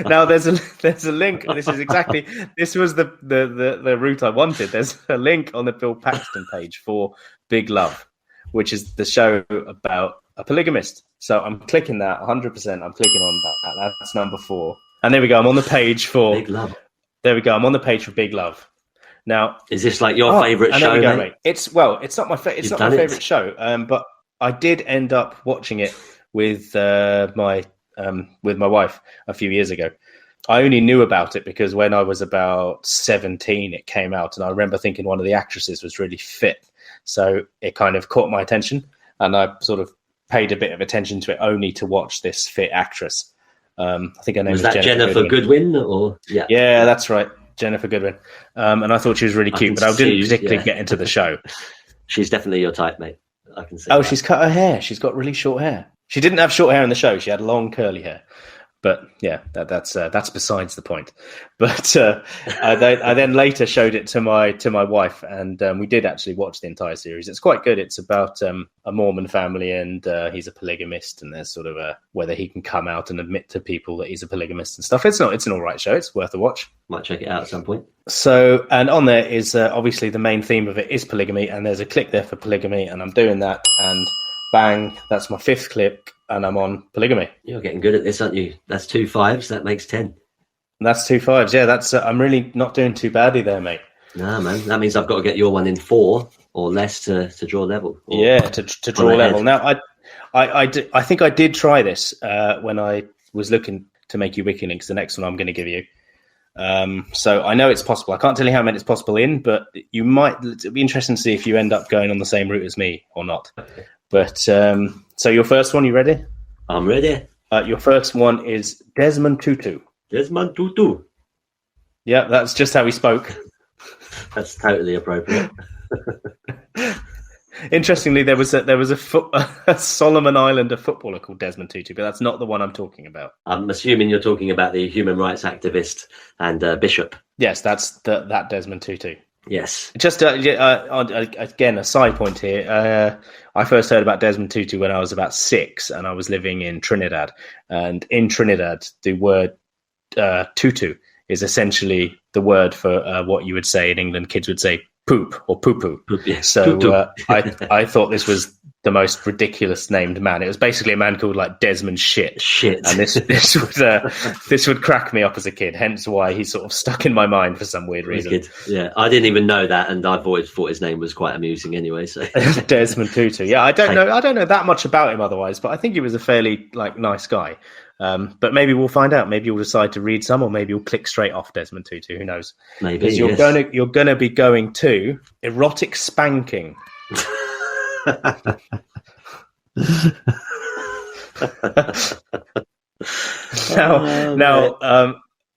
Now there's a link. This was the route I wanted. There's a link on the Bill Paxton page for Big Love, which is the show about a polygamist. So I'm clicking that 100%. I'm clicking on that. That's number 4. And there we go. I'm on the page for Big Love. There we go. I'm on the page for Big Love. Now, is this like your favourite show? There we go, mate. It's not my favourite show. But I did end up watching it with my wife a few years ago. I only knew about it because when I was about 17, it came out, and I remember thinking one of the actresses was really fit, so it kind of caught my attention, and I sort of paid a bit of attention to it only to watch this fit actress. I think her name was Jennifer Goodwin, or yeah, that's right, Jennifer Goodwin. And I thought she was really cute, but I didn't particularly get into the show. She's definitely your type, mate. I can see. Oh, she's cut her hair. She's got really short hair. She didn't have short hair in the show. She had long curly hair. But yeah, that's besides the point. But I then later showed it to my wife, and we did actually watch the entire series. It's quite good. It's about a Mormon family, and he's a polygamist, and there's sort of whether he can come out and admit to people that he's a polygamist and stuff. It's an all right show. It's worth a watch. Might check it out at some point. So, and on there is obviously the main theme of it is polygamy, and there's a click there for polygamy, and I'm doing that, and bang, that's my 5th click, and I'm on polygamy. You're getting good at this, aren't you? That's 2 5s. That makes 10. That's 2 5s. Yeah, that's. I'm really not doing too badly there, mate. Nah, man. That means I've got to get your one in 4 or less to draw level. To draw level. Now, I think I did try this when I was looking to make you WikiLinks. The next one I'm going to give you. So I know it's possible. I can't tell you how many it's possible in, but it'd be interesting to see if you end up going on the same route as me or not. But so your first one, you ready? I'm ready. Your first one is Desmond Tutu. Desmond Tutu. Yeah, that's just how he spoke. That's totally appropriate. Interestingly, there was a Solomon Islander footballer called Desmond Tutu, but that's not the one I'm talking about. I'm assuming you're talking about the human rights activist and bishop. Yes, that's that Desmond Tutu. Yes. Just again, a side point here. I first heard about Desmond Tutu when I was about 6, and I was living in Trinidad. And in Trinidad, the word tutu is essentially the word for what you would say in England. Kids would say poop or poo-poo. Yes. So I thought this was the most ridiculous named man. It was basically a man called like Desmond Shit. And this would crack me up as a kid. Hence why he sort of stuck in my mind for some weird reason. Yeah, I didn't even know that, and I've always thought his name was quite amusing anyway. So Desmond Tutu. Yeah, I don't know that much about him otherwise, but I think he was a fairly nice guy. But maybe we'll find out. Maybe you'll decide to read some, or maybe you'll click straight off Desmond Tutu. Who knows? Maybe because you're gonna be going to erotic spanking.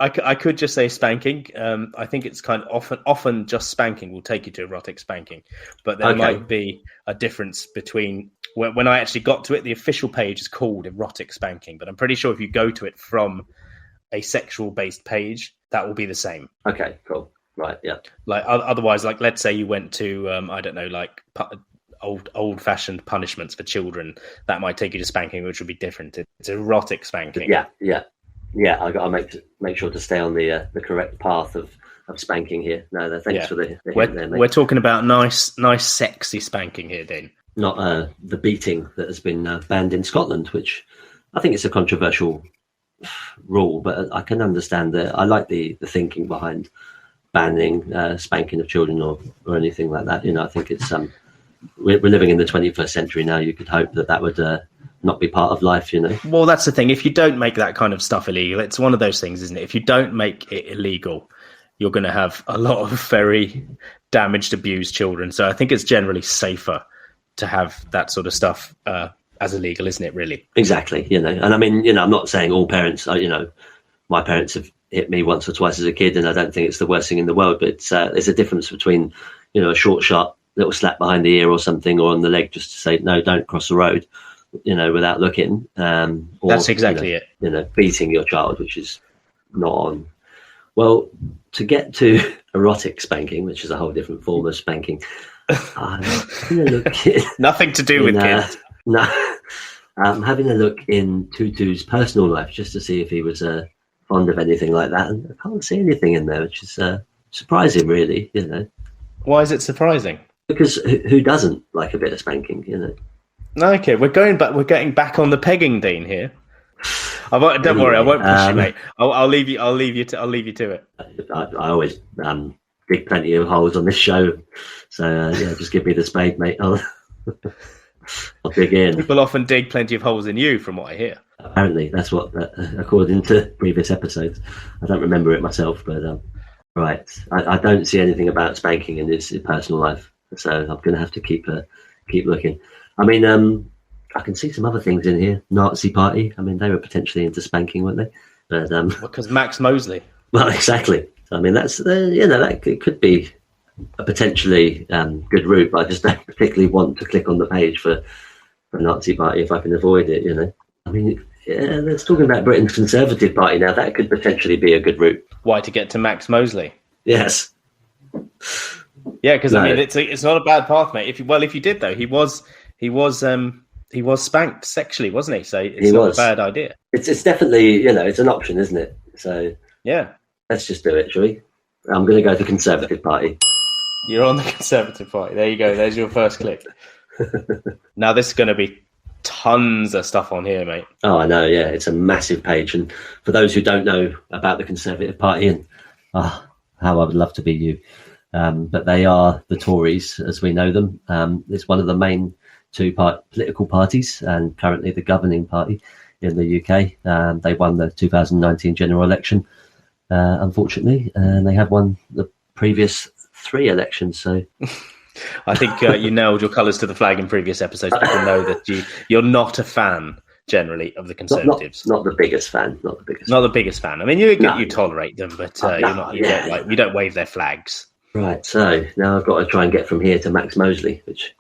I could just say spanking. I think it's kind of often just spanking will take you to erotic spanking, but there might be a difference between when I actually got to it. The official page is called erotic spanking, but I'm pretty sure if you go to it from a sexual based page, that will be the same. Okay, cool. Right, yeah. Like otherwise, like let's say you went to I don't know, like old-fashioned punishments for children that might take you to spanking, which would be different. It's erotic spanking. Yeah. I got to make sure to stay on the correct path of spanking here. No, thanks for the hint there, mate. We're talking about nice, sexy spanking here, Dean. Not the beating that has been banned in Scotland, which I think it's a controversial rule, but I can understand I like the thinking behind banning spanking of children or anything like that. I think it's we're living in the 21st century now. You could hope that would not be part of life. Well, that's the thing. If you don't make that kind of stuff illegal, it's one of those things, isn't it? If you don't make it illegal, you're going to have a lot of very damaged, abused children. So I think it's generally safer to have that sort of stuff as illegal, isn't it, really? Exactly, and I mean, I'm not saying all parents, my parents have hit me once or twice as a kid, and I don't think it's the worst thing in the world, but there's a difference between, a short, sharp little slap behind the ear or something, or on the leg just to say, no, don't cross the road, without looking. Or, that's exactly it. Beating your child, which is not on. Well, to get to erotic spanking, which is a whole different form of spanking, nothing to do with kids. No, I'm having a look in Tutu's personal life just to see if he was fond of anything like that, and I can't see anything in there, which is surprising, really. Why is it surprising? Because who doesn't like a bit of spanking? Okay, we're getting back on the pegging, Dean. Here, don't worry, I won't push you, mate. I'll leave you to it. I always dig plenty of holes on this show, so just give me the spade, mate. I'll dig in. People often dig plenty of holes in you, from what I hear. Apparently, that's what, according to previous episodes. I don't remember it myself, but right. I don't see anything about spanking in his personal life, so I'm going to have to keep looking. I mean, I can see some other things in here. Nazi Party. I mean, they were potentially into spanking, weren't they? But because Max Mosley. Well, exactly. I mean, that's that it could be a potentially good route, but I just don't particularly want to click on the page for Nazi Party if I can avoid it. I mean, let's talk about Britain's Conservative Party now. That could potentially be a good route. Why, to get to Max Mosley? Yes. Yeah, because I mean, it's not a bad path, mate. If you did though, he was spanked sexually, wasn't he? So it's not a bad idea. It's definitely it's an option, isn't it? So yeah, let's just do it, shall we? I'm going to go to the Conservative Party. You're on the Conservative Party. There you go. There's your first click. Now this is going to be tons of stuff on here, mate. Oh, I know. Yeah, it's a massive page. And for those who don't know about the Conservative Party, and how I would love to be you, but they are the Tories as we know them. It's one of the main two political parties, and currently the governing party in the UK. They won the 2019 general election, unfortunately, and they have won the previous 3 elections. So I think you nailed your colours to the flag in previous episodes. People know that you're not a fan generally of the Conservatives. Not the biggest fan. Not the biggest fan. I mean, you tolerate them, but you're not. You don't wave their flags. Right. So now I've got to try and get from here to Max Mosley, which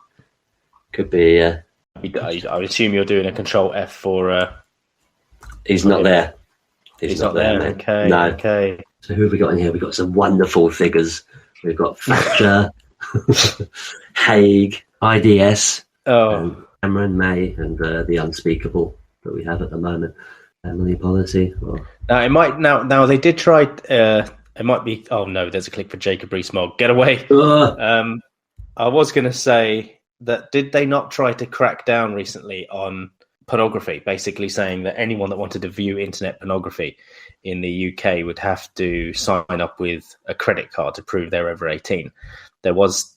could be. I would assume you're doing a Control F for. He's not there. He's not there. Man. Okay. No. Okay. So who have we got in here? We've got some wonderful figures. We've got Thatcher, Haig, IDS, Cameron, May, and the unspeakable that we have at the moment. Family policy. Now it might. Now they did try. It might be. Oh no! There's a click for Jacob Rees-Mogg. Get away. I was going to say that did they not try to crack down recently on pornography, basically saying that anyone that wanted to view internet pornography in the UK would have to sign up with a credit card to prove they're over 18. There was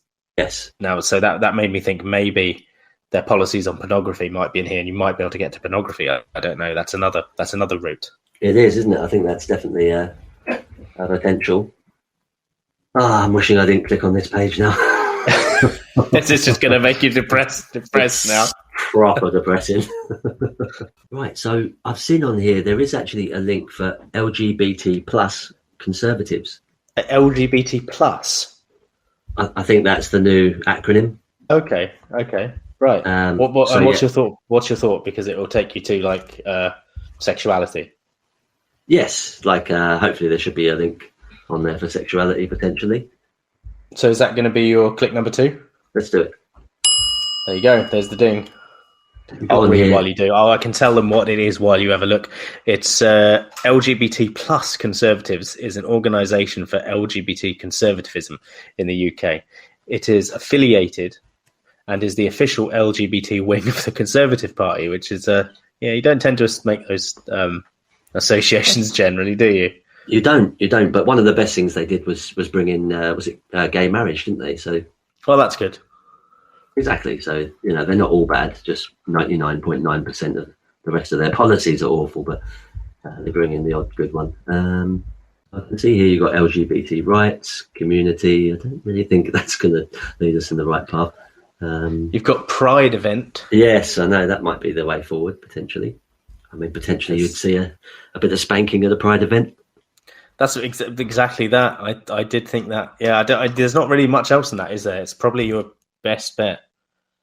now, so that made me think maybe their policies on pornography might be in here, and you might be able to get to pornography. I don't know. That's another route. It is, isn't it? I think that's definitely a potential. I'm wishing I didn't click on this page now. This is just going to make you depressed now. Proper depressing. Right, so I've seen on here there is actually a link for LGBT plus conservatives. LGBT plus? I think that's the new acronym. Okay, right. What's your thought? What's your thought? Because it will take you to like sexuality. Yes, like hopefully there should be a link on there for sexuality potentially. So is that going to be your click number 2? Let's do it. There you go. There's the ding. I'll read while you do. I can tell them what it is while you have a look. It's LGBT plus Conservatives is an organisation for LGBT conservatism in the UK. It is affiliated and is the official LGBT wing of the Conservative Party, which is you don't tend to make those associations generally, do you? You don't. But one of the best things they did was bring in gay marriage, didn't they? So, well, that's good. Exactly. So, they're not all bad. Just 99.9% of the rest of their policies are awful, but they bring in the odd good one. I can see here you've got LGBT rights, community. I don't really think that's going to lead us in the right path. You've got Pride event. Yes, I know. That might be the way forward, potentially. I mean, potentially you'd see a bit of spanking at a Pride event. That's exactly that. I did think that. Yeah, there's not really much else in that, is there? It's probably your best bet.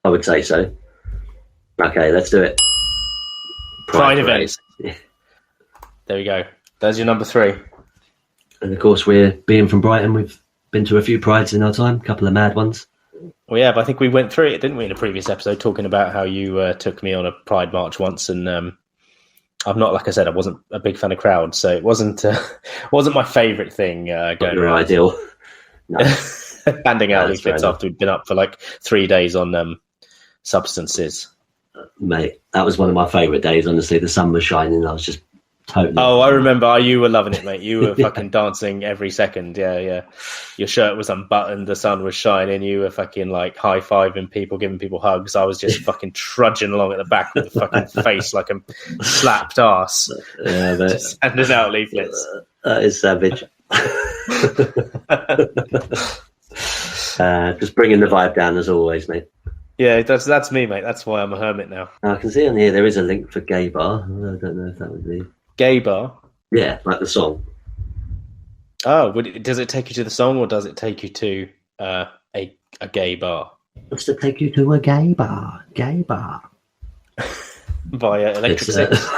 I would say so. Okay, let's do it. Pride events. Yeah. There we go. There's your number 3. And of course, we're being from Brighton. We've been to a few prides in our time, a couple of mad ones. Well, yeah, but I think we went through it, didn't we, in a previous episode, talking about how you took me on a Pride march once, and I'm not, like I said, I wasn't a big fan of crowds, so it wasn't my favourite thing going your around. Ideal. No. Handing out leaflets after we'd been up for like 3 days on substances. Mate, that was one of my favourite days, honestly. The sun was shining, I was just totally... Oh, I remember. You were loving it, mate. You were fucking dancing every second. Yeah. Your shirt was unbuttoned, the sun was shining, you were fucking like high-fiving people, giving people hugs. I was just fucking trudging along at the back with a fucking face like a slapped ass. Yeah, but... just handing out leaflets. That is savage. Just bringing the vibe down as always, mate. Yeah, that's me, mate. That's why I'm a hermit now. I can see on here there is a link for Gay Bar. I don't know if that would be... Gay Bar? Yeah, like the song. Oh, does it take you to the song, or does it take you to a gay bar? What's to take you to a gay bar? Gay bar. Via Electric Six?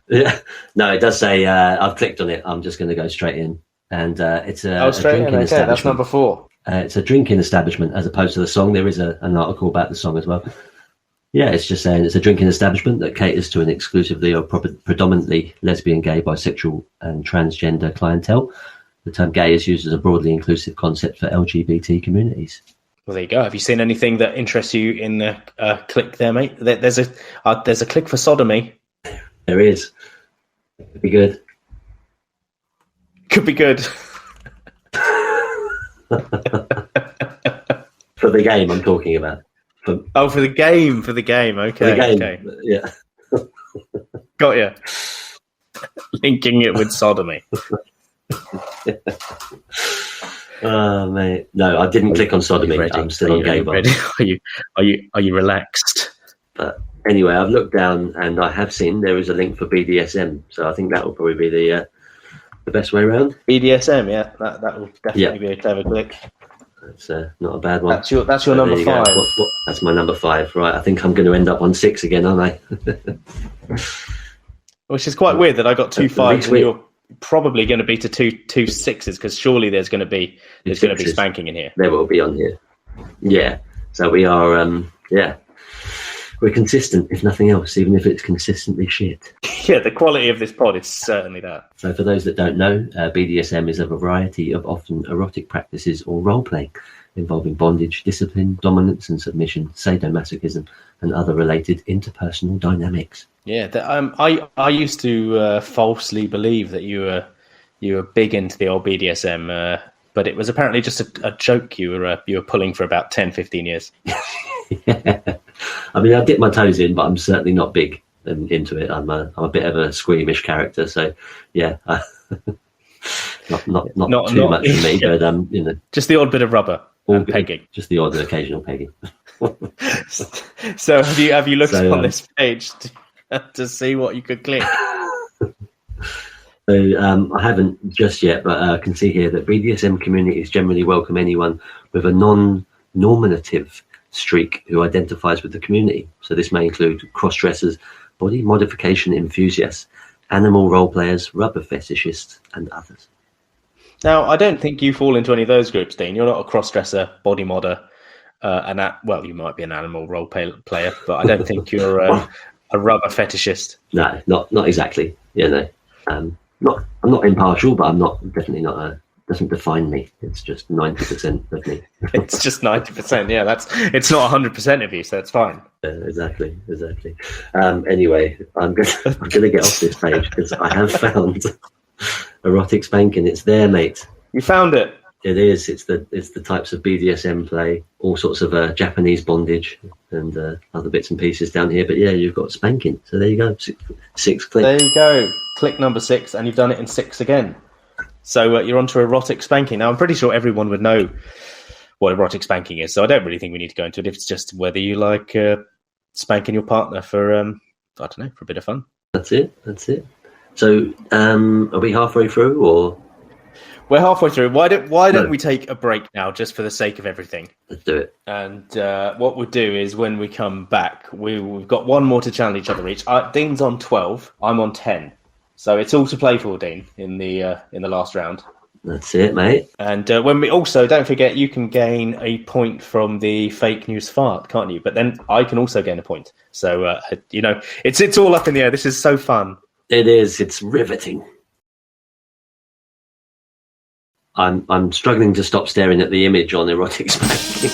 Yeah. No, it does say, I've clicked on it. I'm just going to go straight in. And it's a drinking establishment. That's number 4. It's a drinking establishment as opposed to the song. There is an article about the song as well. Yeah, it's just saying it's a drinking establishment that caters to an exclusively or predominantly lesbian, gay, bisexual and transgender clientele. The term gay is used as a broadly inclusive concept for LGBT communities. Well, there you go. Have you seen anything that interests you in the click there, mate? There's a click for sodomy. There is. Could be good. Could be good. For the game I'm talking about. For the game. Okay. For the game. Okay. Yeah. Got you. Linking it with sodomy. Oh, mate. No, I didn't click on sodomy. I'm still on gay bar. Are you relaxed? But anyway, I've looked down and I have seen there is a link for BDSM. So I think that will probably be the best way around. BDSM, yeah. That will definitely be a clever click. That's not a bad one. That's your number 5. That's my number 5, right? I think I'm going to end up on 6 again, aren't I? Which is quite weird that I got 2 5s and you're probably going to be to two 6s, because surely there's going to be spanking in here. There will be on here. Yeah. So we are. We're consistent, if nothing else, even if it's consistently shit. Yeah, the quality of this pod is certainly that. So for those that don't know, BDSM is a variety of often erotic practices or role-playing involving bondage, discipline, dominance and submission, sadomasochism, and other related interpersonal dynamics. Yeah, I used to falsely believe that you were big into the old BDSM, but it was apparently just a joke you were pulling for about 10, 15 years. Yeah. I mean, I dip my toes in, but I'm certainly not big into it. I'm a bit of a squeamish character, so yeah, not too much for me. Yeah. But just the odd bit of rubber and pegging, just the odd occasional pegging. So have you looked on this page to see what you could click? So I haven't just yet, but I can see here that BDSM communities generally welcome anyone with a non-normative streak who identifies with the community. So this may include cross-dressers, body modification enthusiasts, animal role players, rubber fetishists, and others. Now, I don't think you fall into any of those groups, Dean. You're not a cross-dresser, body modder, well, you might be an animal role player, but I don't think you're a rubber fetishist. No, not exactly. I'm not impartial, but I'm definitely not. Doesn't define me. It's just 90% of me. It's just 90%. Yeah, it's not 100% of you, so it's fine. Exactly. Anyway, I'm gonna get off this page because I have found erotic spanking. It's there, mate. You found it. It is. It's the types of BDSM play, all sorts of Japanese bondage and other bits and pieces down here. But yeah, you've got spanking. So there you go. Six click. There you go. Click number 6, and you've done it in 6 again. So you're onto erotic spanking. Now, I'm pretty sure everyone would know what erotic spanking is, so I don't really think we need to go into it. If it's just whether you like spanking your partner for, I don't know, for a bit of fun. That's it. So are we halfway through, or...? We're halfway through. Why don't we take a break now, just for the sake of everything? Let's do it. And what we'll do is, when we come back, we've got one more to challenge each other each. Dean's on 12. I'm on 10. So it's all to play for, Dean, in the last round. That's it, mate. And when we also, don't forget, you can gain a point from the fake news fart, can't you? But then I can also gain a point. So it's all up in the air. This is so fun. It is. It's riveting. I'm struggling to stop staring at the image on erotic spanking.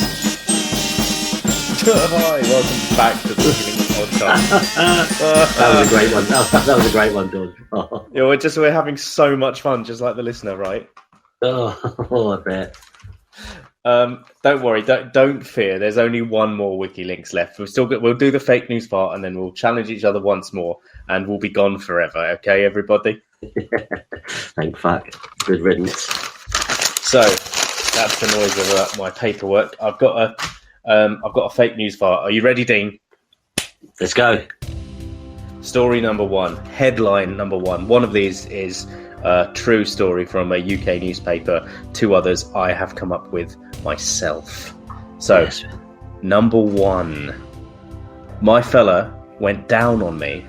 Hi, welcome back to the WikiLinks podcast. That was a great one. That was a great one, George. Oh. Yeah, we're having so much fun, just like the listener, right? Oh, I bet. Don't worry, don't fear. There's only one more WikiLinks left. We'll do the fake news part, and then we'll challenge each other once more, and we'll be gone forever. Okay, everybody. Thank fuck. Good riddance. So that's the noise of my paperwork. I've got a fake news file. Are you ready, Dean? Let's go. Story number 1. Headline number 1. One of these is a true story from a UK newspaper. 2 others I have come up with myself. So, yes. Number 1. My fella went down on me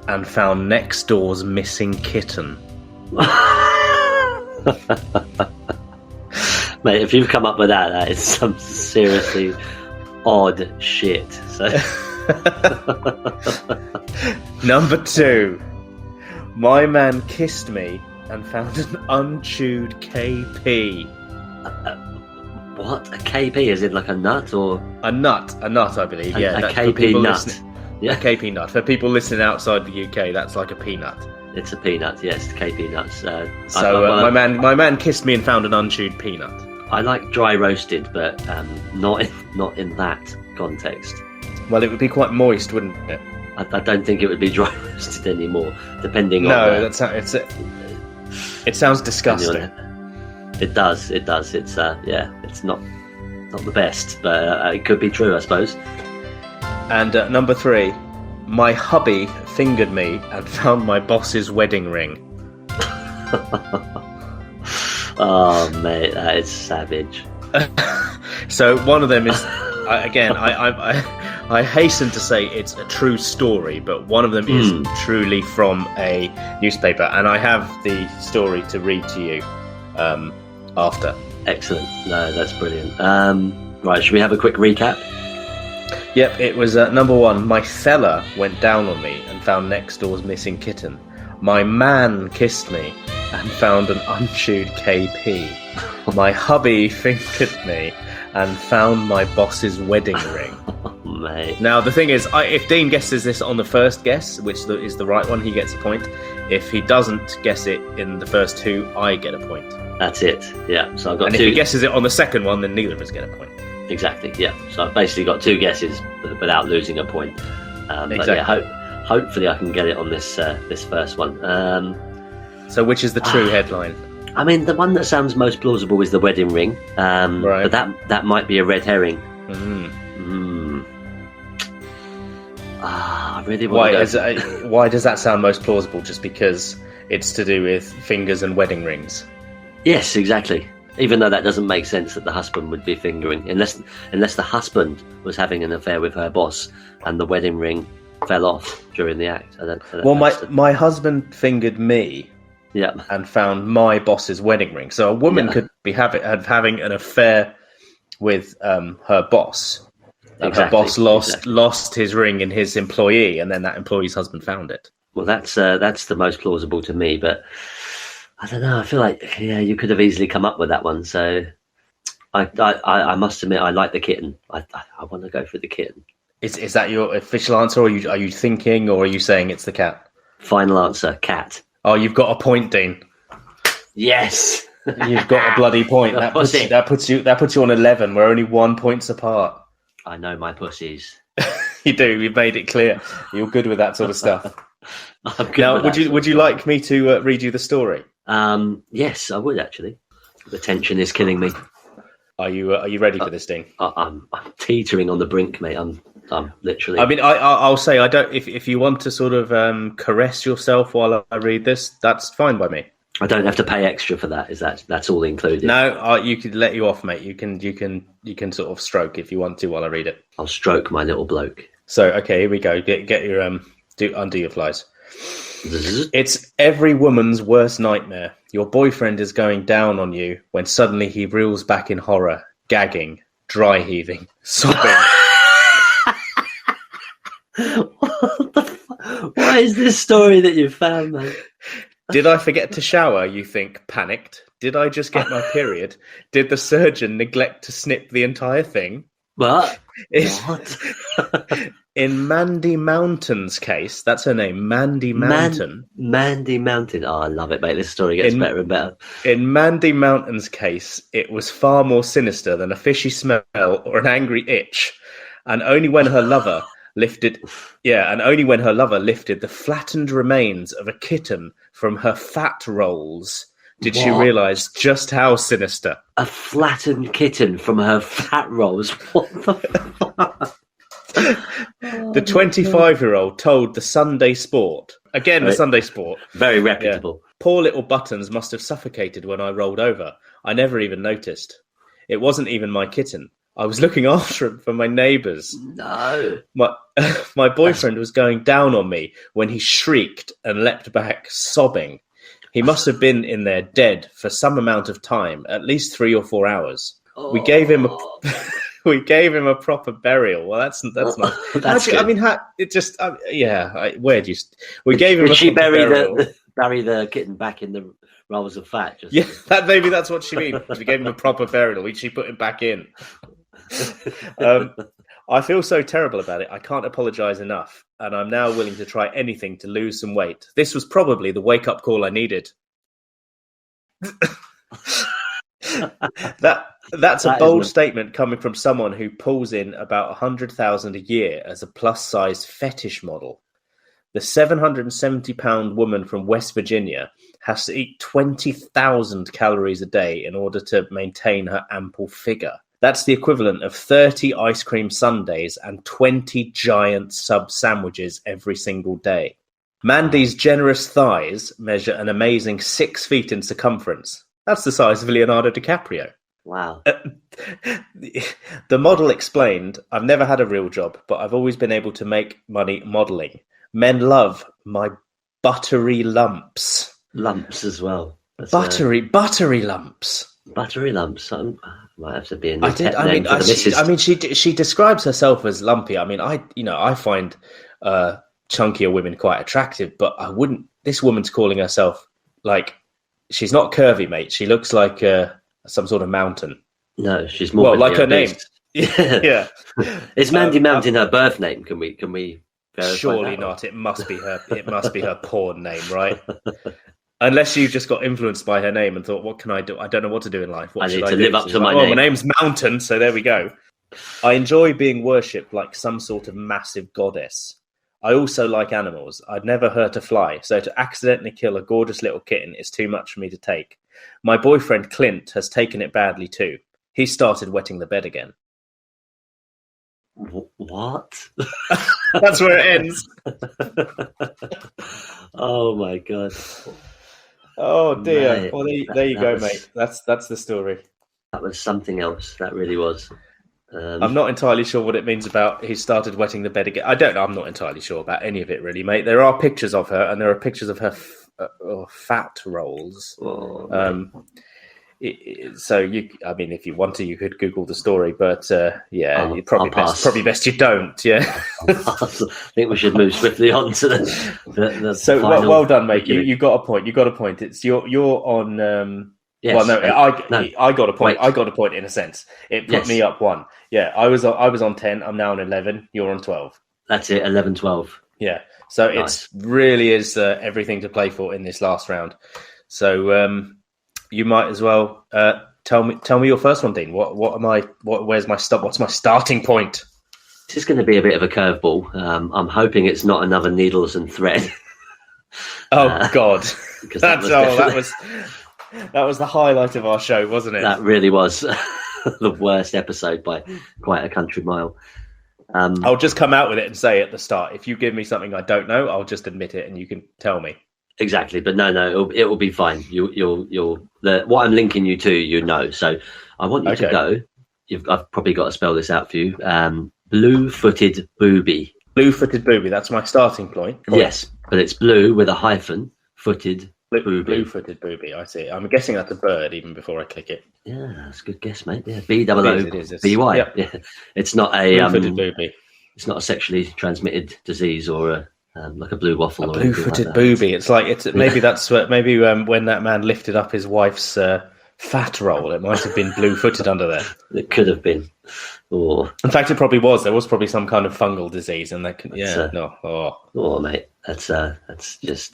and found next door's missing kitten. Mate, if you've come up with that is some seriously odd shit. So. Number 2. My man kissed me and found an unchewed KP. What? A KP? Is it like a nut or a nut? A nut, I believe. A KP nut. Yeah, a KP nut. For people listening outside the UK, that's like a peanut. It's a peanut. Yes, KP nuts. My man kissed me and found an unchewed peanut. I like dry roasted, but not in that context. Well, it would be quite moist, wouldn't it? I don't think it would be dry roasted anymore, depending on... No, it sounds disgusting. It does. It's it's not the best, but it could be true, I suppose. And number 3, my hubby fingered me and found my boss's wedding ring. Oh, mate, that is savage. So one of them is, again, I hasten to say it's a true story, but one of them is truly from a newspaper, and I have the story to read to you after. Excellent. No, that's brilliant. Right, should we have a quick recap? Yep, it was number 1. My fella went down on me and found next door's missing kitten. My man kissed me and found an unchewed KP. My hubby fingered me and found my boss's wedding ring. Oh, mate. Now, the thing is, if Dean guesses this on the first guess, which is the right one, he gets a point. If he doesn't guess it in the first 2, I get a point. That's it, yeah. So I've got 2. If he guesses it on the second one, then neither of us get a point. Exactly, yeah. So I've basically got 2 guesses without losing a point. Exactly. But yeah, hopefully I can get it on this first one. So which is the true headline? I mean, the one that sounds most plausible is the wedding ring. Right. But that might be a red herring. I really want to Why does that sound most plausible? Just because it's to do with fingers and wedding rings? Yes, exactly. Even though that doesn't make sense that the husband would be fingering, unless the husband was having an affair with her boss and the wedding ring fell off during the act. My husband fingered me, and found my boss's wedding ring. So a woman could be having an affair with her boss. And her Exactly, boss lost his ring in his employee, and then that employee's husband found it. Well, that's the most plausible to me, but I don't know. I feel like you could have easily come up with that one. So I must admit, I like the kitten. I want to go for the kitten. Is that your official answer, or are you thinking, or are you saying it's the cat? Final answer, cat. Oh, you've got a point, Dean. Yes, you've got a bloody point. That puts you on 11. We're only 1 point apart. I know my pussies. You do. You've made it clear. You're good with that sort of stuff. Now, would you like me to read you the story? Yes, I would actually. The tension is killing me. Are you ready for this, Dean? I'm teetering on the brink, mate. I'm literally. I mean, I'll say I don't. If you want to sort of caress yourself while I read this, that's fine by me. I don't have to pay extra for that. That's all included? No, you could let you off, mate. You can sort of stroke if you want to while I read it. I'll stroke my little bloke. So okay, here we go. Get your undo your flies. It's every woman's worst nightmare. Your boyfriend is going down on you when suddenly he reels back in horror, gagging, dry heaving, sobbing. What the What is this story that you found, mate? Did I forget to shower, you think, panicked? Did I just get my period? Did the surgeon neglect to snip the entire thing? What? In Mandy Mountain's case, that's her name, Mandy Mountain. Mandy Mountain. Oh, I love it, mate. This story gets better and better. In Mandy Mountain's case, it was far more sinister than a fishy smell or an angry itch. And only when her lover lifted the flattened remains of a kitten from her fat rolls did she realise just how sinister. A flattened kitten from her fat rolls? What the fuck? The 25-year-old told the Sunday Sport. Again, the Sunday Sport. Very reputable. Yeah. Poor little Buttons must have suffocated when I rolled over. I never even noticed. It wasn't even my kitten. I was looking after him for my neighbours. No. My boyfriend was going down on me when he shrieked and leapt back, sobbing. He must have been in there dead for some amount of time, at least 3 or 4 hours. Oh. We gave him a proper burial. Well, that's not. Where do you? We gave him. Did a she burial. bury the kitten back in the rolls of fat? Yeah, maybe that's what she means. We gave him a proper burial. She put him back in. I feel so terrible about it. I can't apologise enough, and I'm now willing to try anything to lose some weight. This was probably the wake-up call I needed. That's a bold statement coming from someone who pulls in about 100,000 a year as a plus-size fetish model. The 770-pound woman from West Virginia has to eat 20,000 calories a day in order to maintain her ample figure. That's the equivalent of 30 ice cream sundaes and 20 giant sub sandwiches every single day. Mandy's generous thighs measure an amazing 6 feet in circumference. That's the size of Leonardo DiCaprio. Wow. The model explained, I've never had a real job, but I've always been able to make money modelling. Men love my buttery lumps. Lumps as well. Buttery lumps. Buttery lumps. I might have to be in she describes herself as lumpy. I mean, I find chunkier women quite attractive, but I wouldn't. This woman's calling herself like she's not curvy, mate. She looks like some sort of mountain. No, she's more like her name. Yeah. Is Mandy Mountain her birth name? Can we? Surely not. It must be her. It must be her porn name, right? Unless you just got influenced by her name and thought, what can I do? I don't know what to do in life. What should I do? Live up to my name. My name's Mountain, so there we go. I enjoy being worshipped like some sort of massive goddess. I also like animals. I'd never hurt a fly, so to accidentally kill a gorgeous little kitten is too much for me to take. My boyfriend Clint has taken it badly too. He started wetting the bed again. What? That's where it ends. Oh my god. Oh dear. Mate, well, there you go, mate. That's the story. That was something else. That really was. I'm not entirely sure what it means about he started wetting the bed again. I don't know. I'm not entirely sure about any of it, really, mate. There are pictures of her, and there are pictures of her fat rolls. Oh, So I mean, if you want to, you could Google the story, but I'll probably pass. best you don't. Yeah. I think we should move swiftly on to the So final. well done, mate. You got a point. You got a point. It's you're on. Yes. Well, no, I got a point. Wait. I got a point in a sense. It put me up 1. Yeah, I was on 10. I'm now on 11. You're on 12. That's it. 11-12. Yeah. So Nice. It's really is everything to play for in this last round. So you might as well tell me your first one, Dean. Where's my stop? What's my starting point? This is going to be a bit of a curveball. I'm hoping it's not another needles and thread. Oh God, that was the highlight of our show, wasn't it? That really was the worst episode by quite a country mile. I'll just come out with it and say at the start, if you give me something I don't know, I'll just admit it and you can tell me. Exactly, but no, it will be fine. What I'm linking you to, So I want you to go. I've probably got to spell this out for you. Blue-footed booby. Blue-footed booby. That's my starting point. Yes, but it's blue with a hyphen. Footed booby. Blue-footed booby. I see. I'm guessing that's a bird even before I click it. Yeah, that's a good guess, mate. Yeah, B-O-O-B-Y. Yep. Yeah. It's not a blue-footed booby. It's not a sexually transmitted disease or like a blue waffle. A blue-footed booby. It's like maybe that's when that man lifted up his wife's fat roll, it might have been blue-footed under there. It could have been. Or in fact, it probably was. There was probably some kind of fungal disease, and that could. Oh, mate, that's just.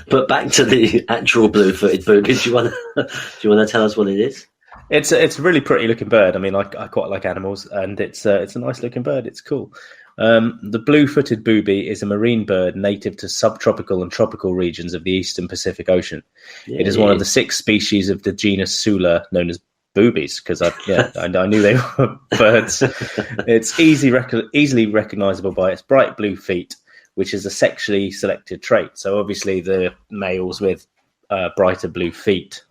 But back to the actual blue-footed booby. Do you want to tell us what it is? It's a really pretty looking bird. I mean, I quite like animals, and it's a nice looking bird. It's cool. The blue-footed booby is a marine bird native to subtropical and tropical regions of the eastern Pacific Ocean. Yeah, it is one of the 6 species of the genus Sula, known as boobies, because I knew they were birds. It's easily recognizable by its bright blue feet, which is a sexually selected trait. So obviously the males with brighter blue feet,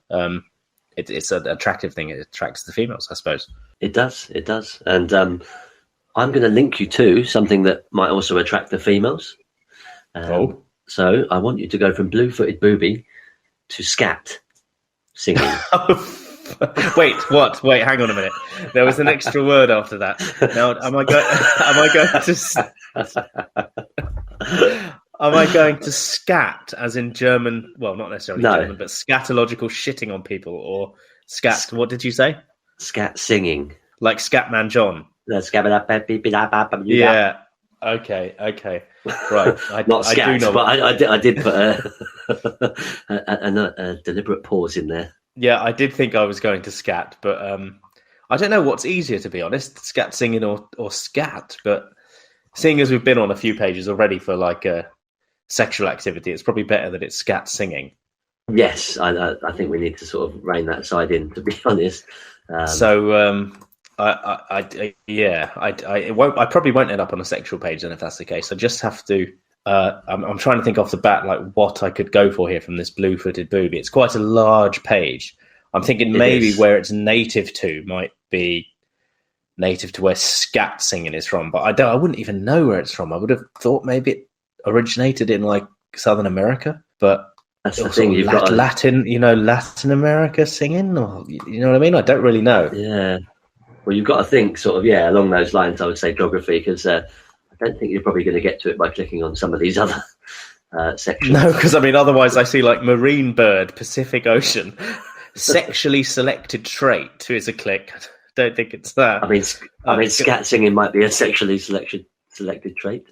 it's an attractive thing. It attracts the females, I suppose. It does. And I'm going to link you to something that might also attract the females. So I want you to go from blue-footed booby to scat singing. Wait, what? Wait, hang on a minute. There was an extra word after that. Now, am I going to scat as in German? Well, not necessarily German, but scatological shitting on people, or scat? What did you say? Scat singing, like Scatman John. Yeah. Okay. Right. Not scat, I do know, but I did put a deliberate pause in there. Yeah, I did think I was going to scat, but I don't know what's easier, to be honest, scat singing or scat. But seeing as we've been on a few pages already for like a sexual activity, it's probably better that it's scat singing. Yes, I think we need to sort of rein that side in, to be honest. I probably won't end up on a sexual page then if that's the case. I just have to. I'm trying to think off the bat like what I could go for here from this blue-footed booby. It's quite a large page. I'm thinking maybe where it's native to might be native to where scat singing is from, but I wouldn't even know where it's from. I would have thought maybe it originated in like Southern America, but that's the thing. You've got Latin America singing, or you know what I mean? I don't really know. Yeah. Well, you've got to think sort of along those lines. I would say geography, because I don't think you're probably going to get to it by clicking on some of these other sections. No, because I mean, otherwise I see like marine bird, Pacific Ocean, sexually selected trait is a click. I don't think it's that. I mean, scat singing might be a sexually selected trait.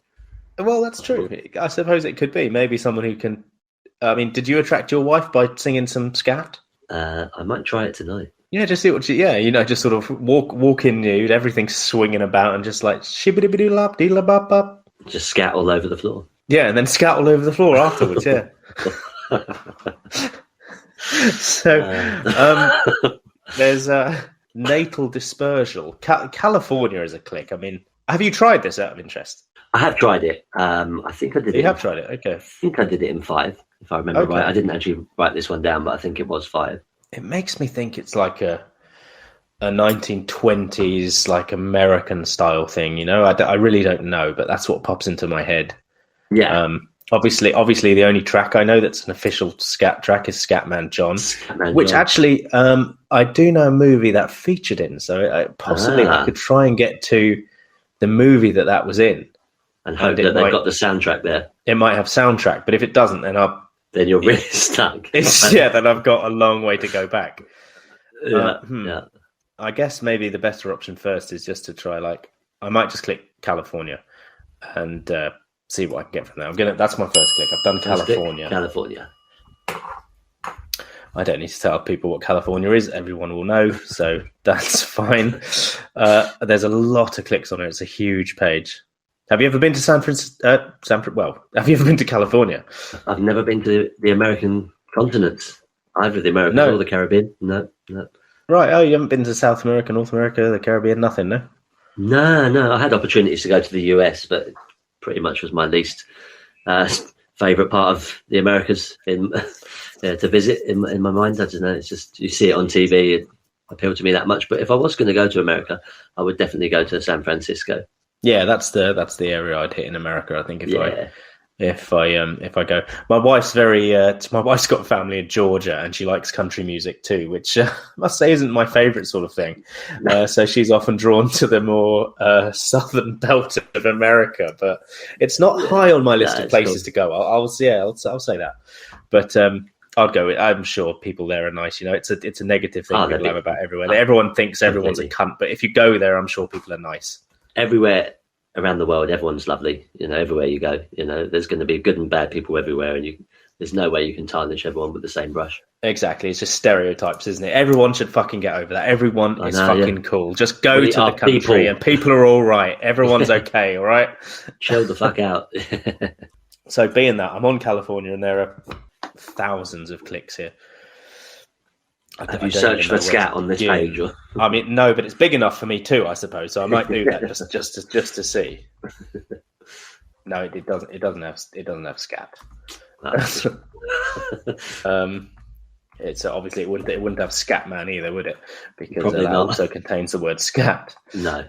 Well, that's true. I suppose it could be. Maybe someone who can. I mean, did you attract your wife by singing some scat? I might try it tonight. Yeah, just see what just sort of walk in nude, everything swinging about, and just like shibbity-biddy-lop, dee-la-bop-bop. Just scat all over the floor. Yeah, and then scat all over the floor afterwards, yeah. So, there's natal dispersal. California is a click. I mean, have you tried this out of interest? I have tried it. I think I did it. You have tried it, okay. I think I did it in 5, if I remember right. I didn't actually write this one down, but I think it was 5. It makes me think it's like a 1920s like American style thing, you know. I really don't know, but that's what pops into my head. Yeah. Obviously, the only track I know that's an official scat track is Scatman John, which John. actually I do know a movie that featured in. So possibly I could try and get to the movie that was in, and hope that they've got the soundtrack there. It might have soundtrack, but if it doesn't, then you're really stuck. Then I've got a long way to go back. Yeah. I guess maybe the better option first is just to try. I might just click California and see what I can get from there. That's my first click. I've done California. California. I don't need to tell people what California is. Everyone will know, so that's fine. There's a lot of clicks on it. It's a huge page. Have you ever been to San Francisco? Have you ever been to California? I've never been to the American continent, either the Americas or the Caribbean. No. Right. Oh, you haven't been to South America, North America, the Caribbean, nothing, no? No. I had opportunities to go to the US, but pretty much was my least favourite part of the Americas to visit in my mind. I don't know. It's just you see it on TV, it appealed to me that much. But if I was going to go to America, I would definitely go to San Francisco. Yeah, that's the area I'd hit in America. I think if I go, my wife's got family in Georgia and she likes country music too, which I must say isn't my favourite sort of thing. So she's often drawn to the more southern belt of America, but it's not high on my list of places to go. I'll say that, but I'd go. I'm sure people there are nice. It's a negative thing people have about everywhere. Everyone thinks everyone's a cunt, but if you go there, I'm sure people are nice. Everywhere around the world, everyone's lovely. Everywhere you go, there's going to be good and bad people everywhere, and there's no way you can tarnish everyone with the same brush. Exactly, it's just stereotypes, isn't it? Everyone should fucking get over that. Everyone is fucking cool. Just go to the country, and people are all right. Everyone's okay, all right. Chill the fuck out. So, being that, I'm on California, and there are thousands of clicks here. Have you searched for scat on this page? Or? I mean, no, but it's big enough for me too, I suppose. So I might do that just to see. No, it doesn't. It doesn't have scat. It's obviously it wouldn't have Scatman either, would it? Because it also contains the word scat. No.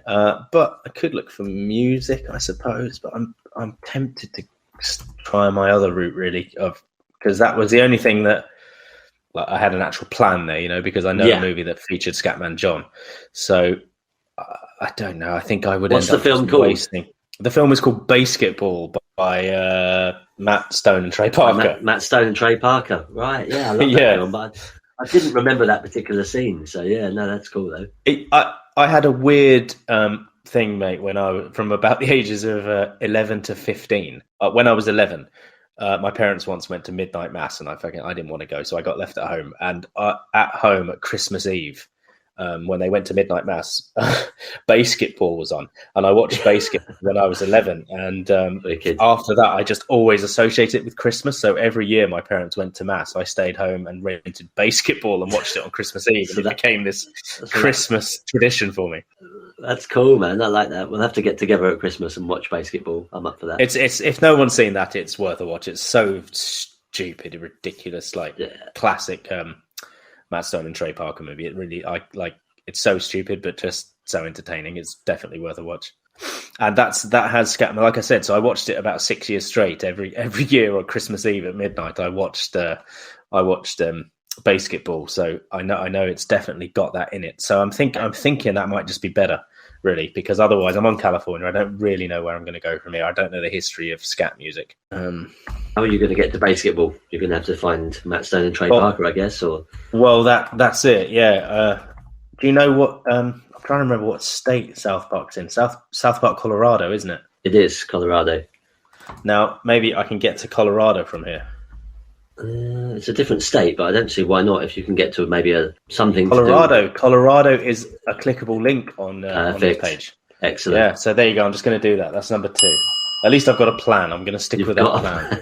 But I could look for music, I suppose. But I'm tempted to try my other route really, because that was the only thing that. I had an actual plan there, because I know a movie that featured Scatman John. So I don't know. I think I would. What's the film called? The film is called Basketball by Matt Stone and Trey Parker. Matt Stone and Trey Parker. Right? Yeah, I love that film, but I didn't remember that particular scene. So yeah, no, that's cool though. I had a weird thing, mate, when from about the ages of 11 to 15. When I was 11. My parents once went to midnight mass, and I didn't want to go, so I got left at home. And at home at Christmas Eve, when they went to midnight mass, Basketball was on, and I watched Basketball when I was 11. And after that, I just always associate it with Christmas. So every year my parents went to mass, I stayed home and rented Basketball and watched it on Christmas Eve, and it became this Christmas tradition for me. That's cool, man. I like that. We'll have to get together at Christmas and watch Basketball. I'm up for that. It's if no one's seen that, it's worth a watch. It's so stupid and ridiculous, classic Matt Stone and Trey Parker movie. It really, it's so stupid, but just so entertaining. It's definitely worth a watch. And that has Scatman, like I said. So I watched it about 6 years straight. Every year on Christmas Eve at midnight, I watched Basketball. So I know it's definitely got that in it. So I'm thinking that might just be better, really, because otherwise I'm on California. I don't really know where I'm going to go from here. I don't know the history of scat music. How are you going to get to Basketball? You're going to have to find Matt Stone and Trey Parker, I guess, or that's it. Yeah. Do you know what? I'm trying to remember what state South Park's in. South Park, Colorado, isn't it? It is Colorado. Now maybe I can get to Colorado from here. It's a different state, but I don't see why not. If you can get to maybe something. Colorado is a clickable link on this page. Excellent. Yeah, so there you go. I'm just going to do that. That's number 2. At least I've got a plan. I'm going to stick with that plan.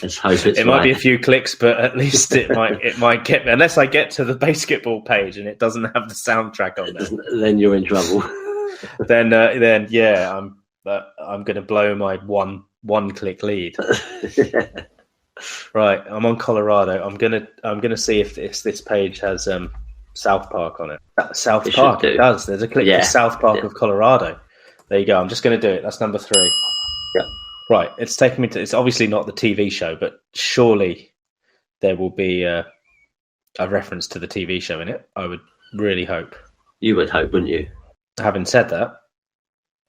Let's hope it's. It might be a few clicks, but at least it might get me. Unless I get to the Basketball page and it doesn't have the soundtrack on there, then you're in trouble. then yeah, I'm going to blow my one click lead. Right, I'm on Colorado. I'm gonna see if this page has South Park on it. South Park, it does. There's a click for South Park of Colorado. There you go. I'm just gonna do it. That's number 3. Yeah. Right, it's taking me to. It's obviously not the TV show, but surely there will be a reference to the TV show in it. I would really hope. You would hope, wouldn't you? Having said that,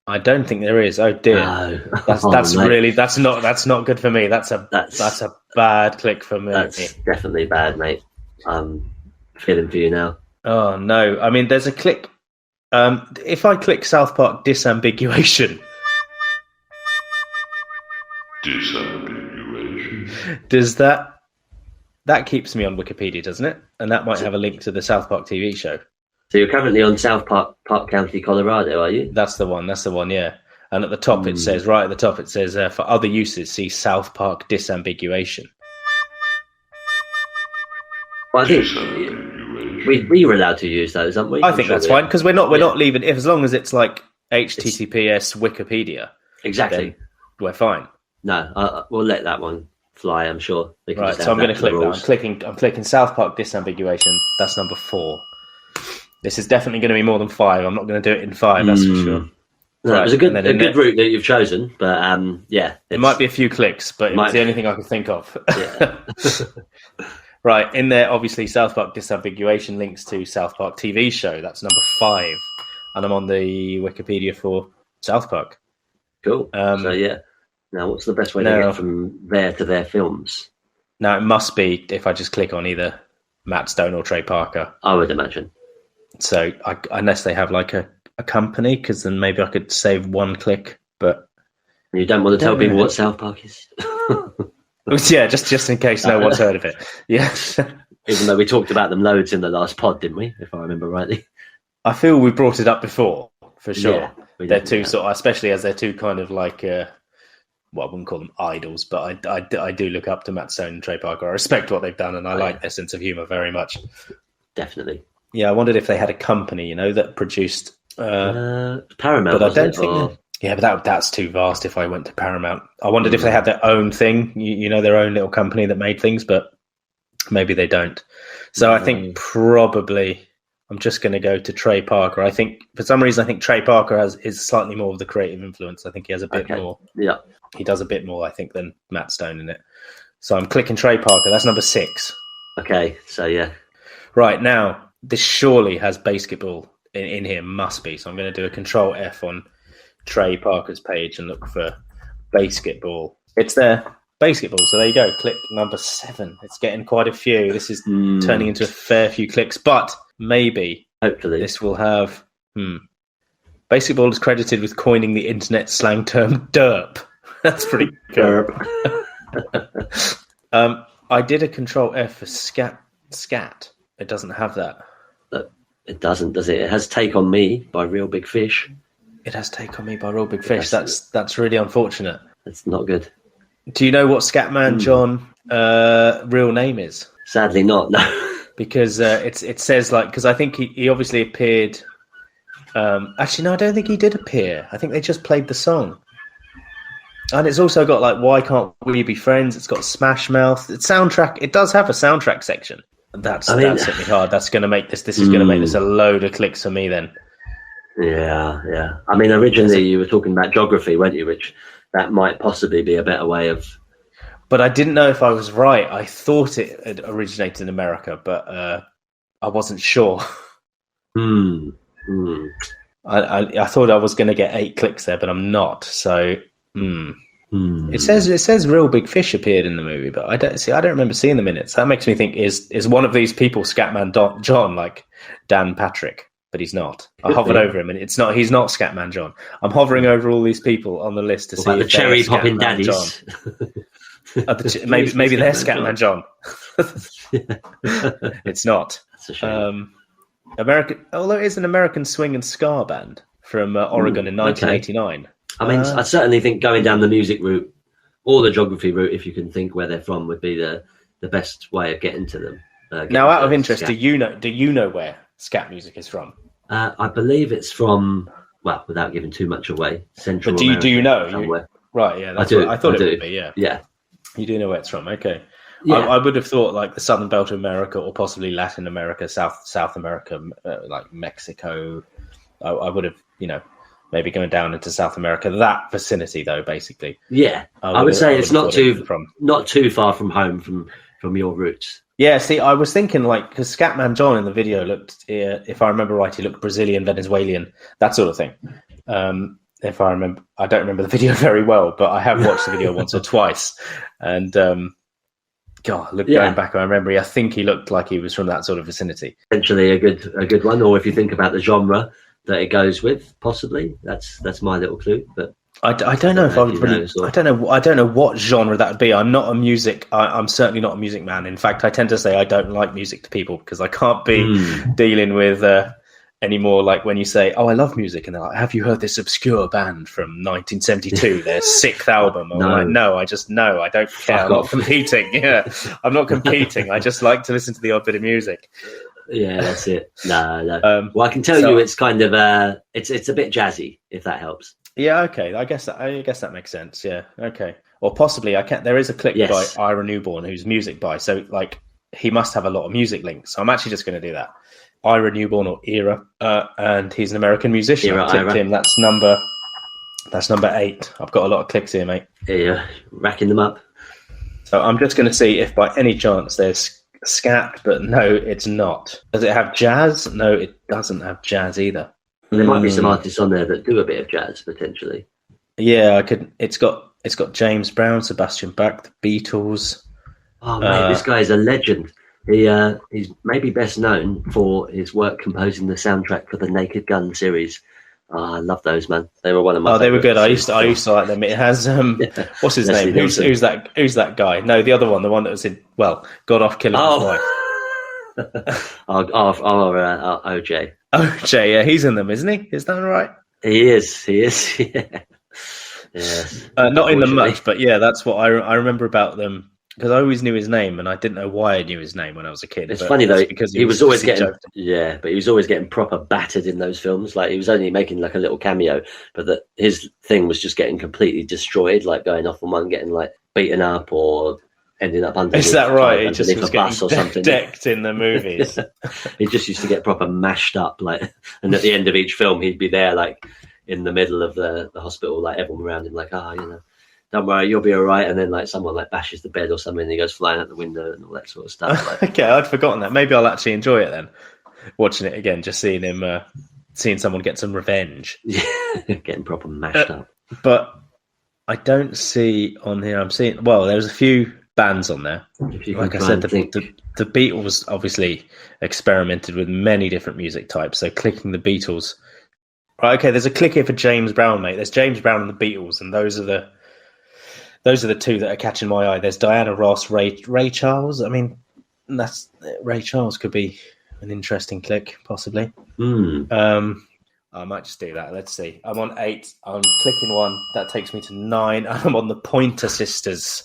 I don't think there is. Oh dear, No. that's really that's not good for me. That's a bad click for me. That's definitely bad, mate. I'm feeling for you now. Oh no! I mean, there's a click. If I click South Park disambiguation, does that keeps me on Wikipedia, doesn't it? And that might have a link to the South Park TV show. So you're currently on South Park County, Colorado, are you? That's the one, yeah. And at the top it says, for other uses, see South Park disambiguation. Well, I think we were allowed to use those, aren't we? I think that's fine, because we're not leaving, as long as it's like HTTPS Wikipedia. Exactly. We're fine. No, we'll let that one fly, I'm sure. Right, so I'm going to click that. I'm clicking South Park disambiguation. That's number 4. This is definitely going to be more than 5. I'm not going to do it in 5, that's for sure. No, right. It was a good route that you've chosen, but yeah. It might be a few clicks, but it's the only thing I can think of. Yeah. Right, in there, obviously, South Park disambiguation links to South Park TV show. That's number 5. And I'm on the Wikipedia for South Park. Cool. So, yeah. Now, what's the best way to get from there to their films? Now, it must be if I just click on either Matt Stone or Trey Parker. I would imagine. So, unless they have like a company, because then maybe I could save one click. But you don't want to tell people what South Park is. Yeah, just in case no one's heard of it. Yeah. Even though we talked about them loads in the last pod, didn't we? If I remember rightly. I feel we brought it up before, for sure. Yeah, they're two especially as they're two kind of like, I wouldn't call them idols, but I do look up to Matt Stone and Trey Parker. I respect what they've done, and I like their sense of humour very much. Definitely. Yeah, I wondered if they had a company, that produced Paramount. But I don't think. Yeah, but that's too vast. If I went to Paramount, I wondered if they had their own thing, their own little company that made things, but maybe they don't. So I think probably I'm just going to go to Trey Parker. I think for some reason Trey Parker is slightly more of the creative influence. I think he has a bit more. Yeah, he does a bit more, I think, than Matt Stone in it. So I'm clicking Trey Parker. That's number 6. Okay, so yeah. Right, now, this surely has basketball in here, must be. So I'm going to do a Control F on Trey Parker's page and look for basketball. It's there, basketball. So there you go. Click number 7. It's getting quite a few. This is turning into a fair few clicks, but maybe, hopefully, this will have. Basketball is credited with coining the internet slang term "derp." That's pretty cool. I did a Control F for scat. It doesn't have that. It doesn't, does it? It has Take On Me by Real Big Fish. It has Take On Me by Real Big Fish. That's really unfortunate. It's not good. Do you know what Scatman John real name is? Sadly not, no. Because it says, like, because I think he obviously appeared. Actually, no, I don't think he did appear. I think they just played the song. And it's also got, like, Why Can't We Be Friends? It's got Smash Mouth. It's soundtrack. It does have a soundtrack section. That's hit me hard. That's going to make this. This is going to make this a load of clicks for me then. Yeah. I mean, originally you were talking about geography, weren't you? Which that might possibly be a better way of. But I didn't know if I was right. I thought it had originated in America, but I wasn't sure. I thought I was going to get 8 clicks there, but I'm not. So. It says Real Big Fish appeared in the movie, but I don't remember seeing them in it. So that makes me think is one of these people Scatman John, like Dan Patrick, but he's not. I hovered over him and it's not. He's not Scatman John. I'm hovering over all these people on the list to see if the cherry popping daddies. Maybe they're Scatman John. It's not. That's a shame. American, although it is an American swing and ska band from Oregon in 1989. Okay. I mean, I certainly think going down the music route or the geography route, if you can think where they're from, would be the best way of getting to them. Now, out of interest, do you know where scat music is from? I believe it's from, well, without giving too much away, Central But America. Do you know? Somewhere. Right, yeah, that's I do. I thought it would be, yeah. Yeah. You do know where it's from, okay. Yeah. I would have thought like the southern belt of America or possibly Latin America, South America, like Mexico. I would have, maybe going down into South America. That vicinity, though, basically. Yeah, I would say it's not too far from home from your roots. Yeah, see, I was thinking because Scatman John in the video looked, if I remember right, he looked Brazilian, Venezuelan, that sort of thing. If I remember, I don't remember the video very well, but I have watched the video once or twice. And going back, I remember. I think he looked like he was from that sort of vicinity. Potentially a good one, or if you think about the genre that it goes with, possibly that's my little clue. But I don't know if I would really. I don't know what genre that would be. I'm not a music. I'm certainly not a music man. In fact, I tend to say I don't like music to people because I can't be dealing with anymore. Like when you say, "Oh, I love music," and they're like, "Have you heard this obscure band from 1972? Their sixth album?" I'm like, "No, I don't care. I'm not competing. Yeah, I'm not competing. I just like to listen to the odd bit of music." Yeah, that's it. No. Well, I can tell you, it's kind of it's a bit jazzy, if that helps. Yeah, okay. I guess that makes sense. Yeah, okay. Or possibly there is a click by Ira Newborn who's music by, so he must have a lot of music links. So I'm actually just going to do that. Ira Newborn or Ira, and he's an American musician. I clicked him. That's number 8. I've got a lot of clicks here, mate. Yeah, you're racking them up. So I'm just going to see if by any chance there's scat, but no, it's not. Does it have jazz? No, it doesn't have jazz either. There might be some artists on there that do a bit of jazz potentially. Yeah, I could. It's got James Brown, Sebastian Bach, the Beatles. Oh mate, this guy is a legend. He's maybe best known for his work composing the soundtrack for the Naked Gun series. Oh, I love those, man. They were one of my. Oh, they were good. I used to like them. It has what's his name? Who's that guy? No, the other one, the one that was in God Off Killing His Wife. OJ. OJ, yeah, he's in them, isn't he? Is that right? He is. Yeah. Yes. Not in them much, but yeah, that's what I remember about them. Because I always knew his name, and I didn't know why I knew his name when I was a kid. It's funny though, because he was always getting proper battered in those films. Like he was only making like a little cameo, but his thing was just getting completely destroyed, like going off on one, getting like beaten up or ending up under. Is that right? He just was getting or something. Decked in the movies. He just used to get proper mashed up, like, and at the end of each film, he'd be there, like in the middle of the hospital, like everyone around him, like, don't worry, you'll be all right. And then like someone like bashes the bed or something and he goes flying out the window and all that sort of stuff. Like. Okay, I'd forgotten that. Maybe I'll actually enjoy it then. Watching it again, just seeing him, seeing someone get some revenge. Yeah, getting proper mashed up. But I don't see on here, there's a few bands on there. Like I said, the Beatles obviously experimented with many different music types. So clicking the Beatles. Right, okay, there's a click here for James Brown, mate. There's James Brown and the Beatles, and those are the two that are catching my eye. There's Diana Ross, Ray Charles. I mean, Ray Charles could be an interesting click, possibly. I might just do that. Let's see. I'm on 8. I'm clicking 1. That takes me to 9. I'm on the Pointer Sisters.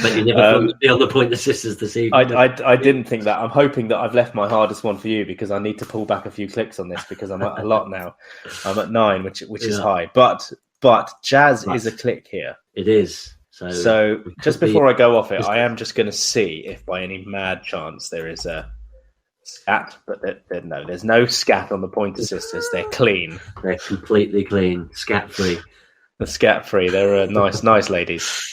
But you never thought you'd be on the Pointer Sisters this evening. I didn't think that. I'm hoping that I've left my hardest one for you because I need to pull back a few clicks on this because I'm at a lot now. I'm at 9, which is high. But jazz is a click here. It is. So just before I go off it, I am just going to see if by any mad chance there is a scat. But no, there's no scat on the Pointer Sisters. They're clean. They're completely clean, scat-free. The scat-free. They're nice ladies.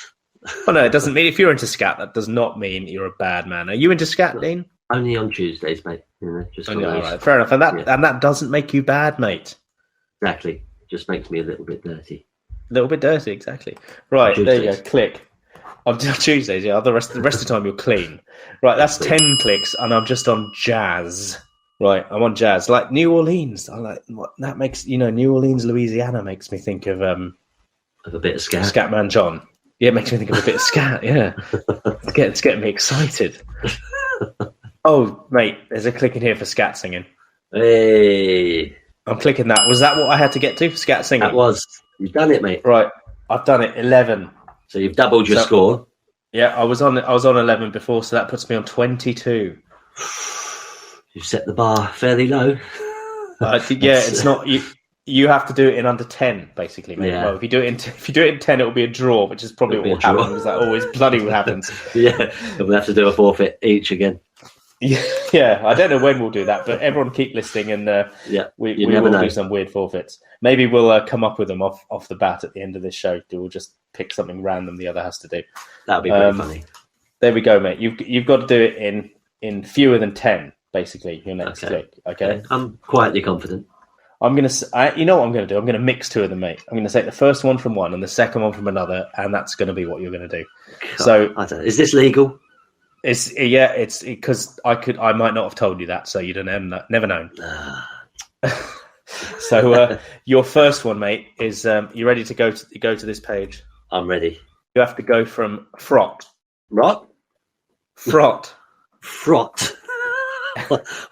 Oh no, it doesn't mean if you're into scat, that does not mean you're a bad man. Are you into scat, Dean? Only on Tuesdays, mate. Just all right, fair enough. And that doesn't make you bad, mate. Exactly. Just makes me a little bit dirty. A little bit dirty, exactly. Right, there you go. Click. On Tuesdays, yeah. The rest of the time you're clean. Right, that's 10 clicks, and I'm just on jazz. Right, I'm on jazz. Like New Orleans. I like what that makes. New Orleans, Louisiana makes me think of a bit of scat. Scatman John. Yeah, it makes me think of a bit of scat. Yeah, it's getting me excited. Oh, mate, there's a click in here for scat singing. Hey. I'm clicking that. Was that what I had to get to? Scat singing? That was. You've done it, mate. Right. I've done it. 11. So you've doubled your score. Yeah, I was on 11 before, so that puts me on 22. You've set the bar fairly low. It's not you have to do it in under 10, basically, mate. Yeah. Well, if you do it in 10, it'll be a draw, which is probably what will happen, because that always bloody happens. Yeah. And we'll have to do a forfeit each again. Yeah, I don't know when we'll do that, but everyone keep listening, and we will do some weird forfeits. Maybe we'll come up with them off the bat at the end of this show. We'll just pick something random the other has to do. That'll be pretty funny. There we go, mate. You've got to do it in fewer than 10, basically. Your next click. Okay. I'm quietly confident. I'm gonna. You know what I'm gonna do? I'm gonna mix two of them, mate. I'm gonna take the first one from one and the second one from another, and that's gonna be what you're gonna do. God, so, I don't know. Is this legal? It's because I might not have told you that, so you'd have never known. So your first one, mate, is you ready to go to this page? I'm ready. You have to go from frot. What? Frot. Frot.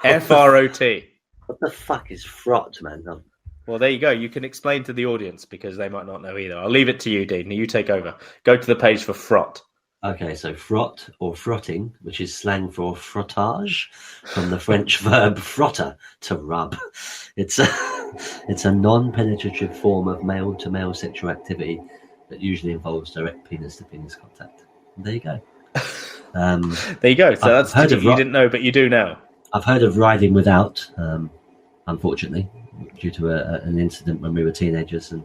F-R-O-T. What the fuck is frot, man? Well, there you go. You can explain to the audience because they might not know either. I'll leave it to you, Dean. You take over. Go to the page for frot. Okay, so frot or frotting, which is slang for frottage, from the French verb frotter, to rub. It's a non-penetrative form of male-to-male sexual activity that usually involves direct penis-to-penis contact. And there you go. There you go. So that's you didn't know, but you do now. I've heard of riding without, unfortunately, due to an incident when we were teenagers. And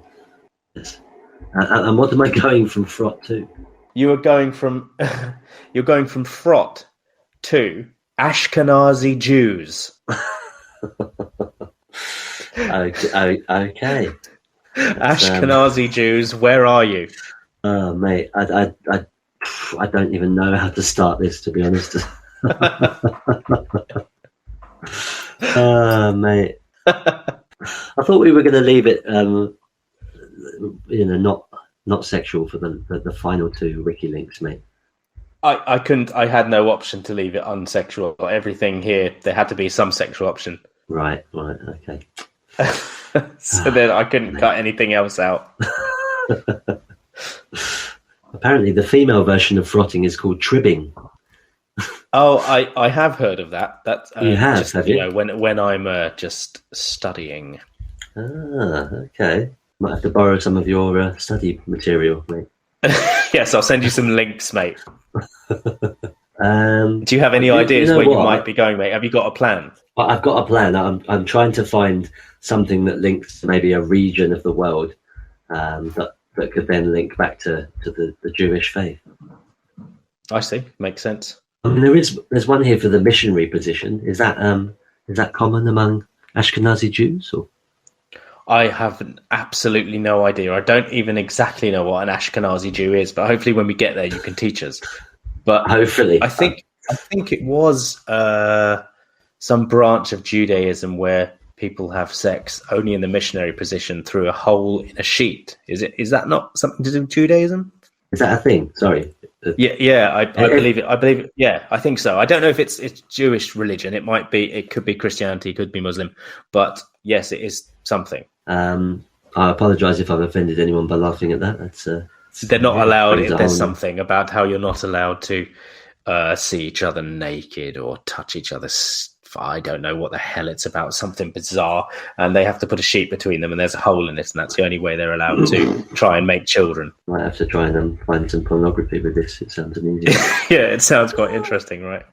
what am I going from frot to? You are going from frot to Ashkenazi Jews. Okay. Ashkenazi Jews, where are you? Oh, mate, I don't even know how to start this, to be honest. Mate, I thought we were going to leave it, not sexual for the final two WikiLinks, mate. I couldn't. I had no option to leave it unsexual. Everything here, there had to be some sexual option. Right. Okay. So then I couldn't cut anything else out. Apparently, the female version of frotting is called tribbing. Oh, I have heard of that. That's you have you? Know, when I'm just studying. Okay. Might have to borrow some of your study material, mate. Yes, I'll send you some links, mate. Do you have any ideas where you might be going, mate? Have you got a plan? I've got a plan. I'm trying to find something that links to maybe a region of the world that could then link back to the Jewish faith. I see. Makes sense. I mean, there's one here for the missionary position. Is that common among Ashkenazi Jews? Or? I have absolutely no idea. I don't even exactly know what an Ashkenazi Jew is, but hopefully when we get there, you can teach us. But hopefully, I think it was some branch of Judaism where people have sex only in the missionary position through a hole in a sheet. Is that not something to do with Judaism? Is that a thing? Sorry. Yeah, I believe it. I believe it. Yeah, I think so. I don't know if it's Jewish religion. It might be. It could be Christianity. It could be Muslim. But yes, it is something. I apologise if I've offended anyone by laughing at that. They're not allowed. There's something about how you're not allowed to see each other naked or touch each other. I don't know what the hell it's about. Something bizarre, and they have to put a sheet between them, and there's a hole in it, and that's the only way they're allowed to try and make children. Might have to try and find some pornography with this. It sounds amusing. Yeah, it sounds quite interesting, right?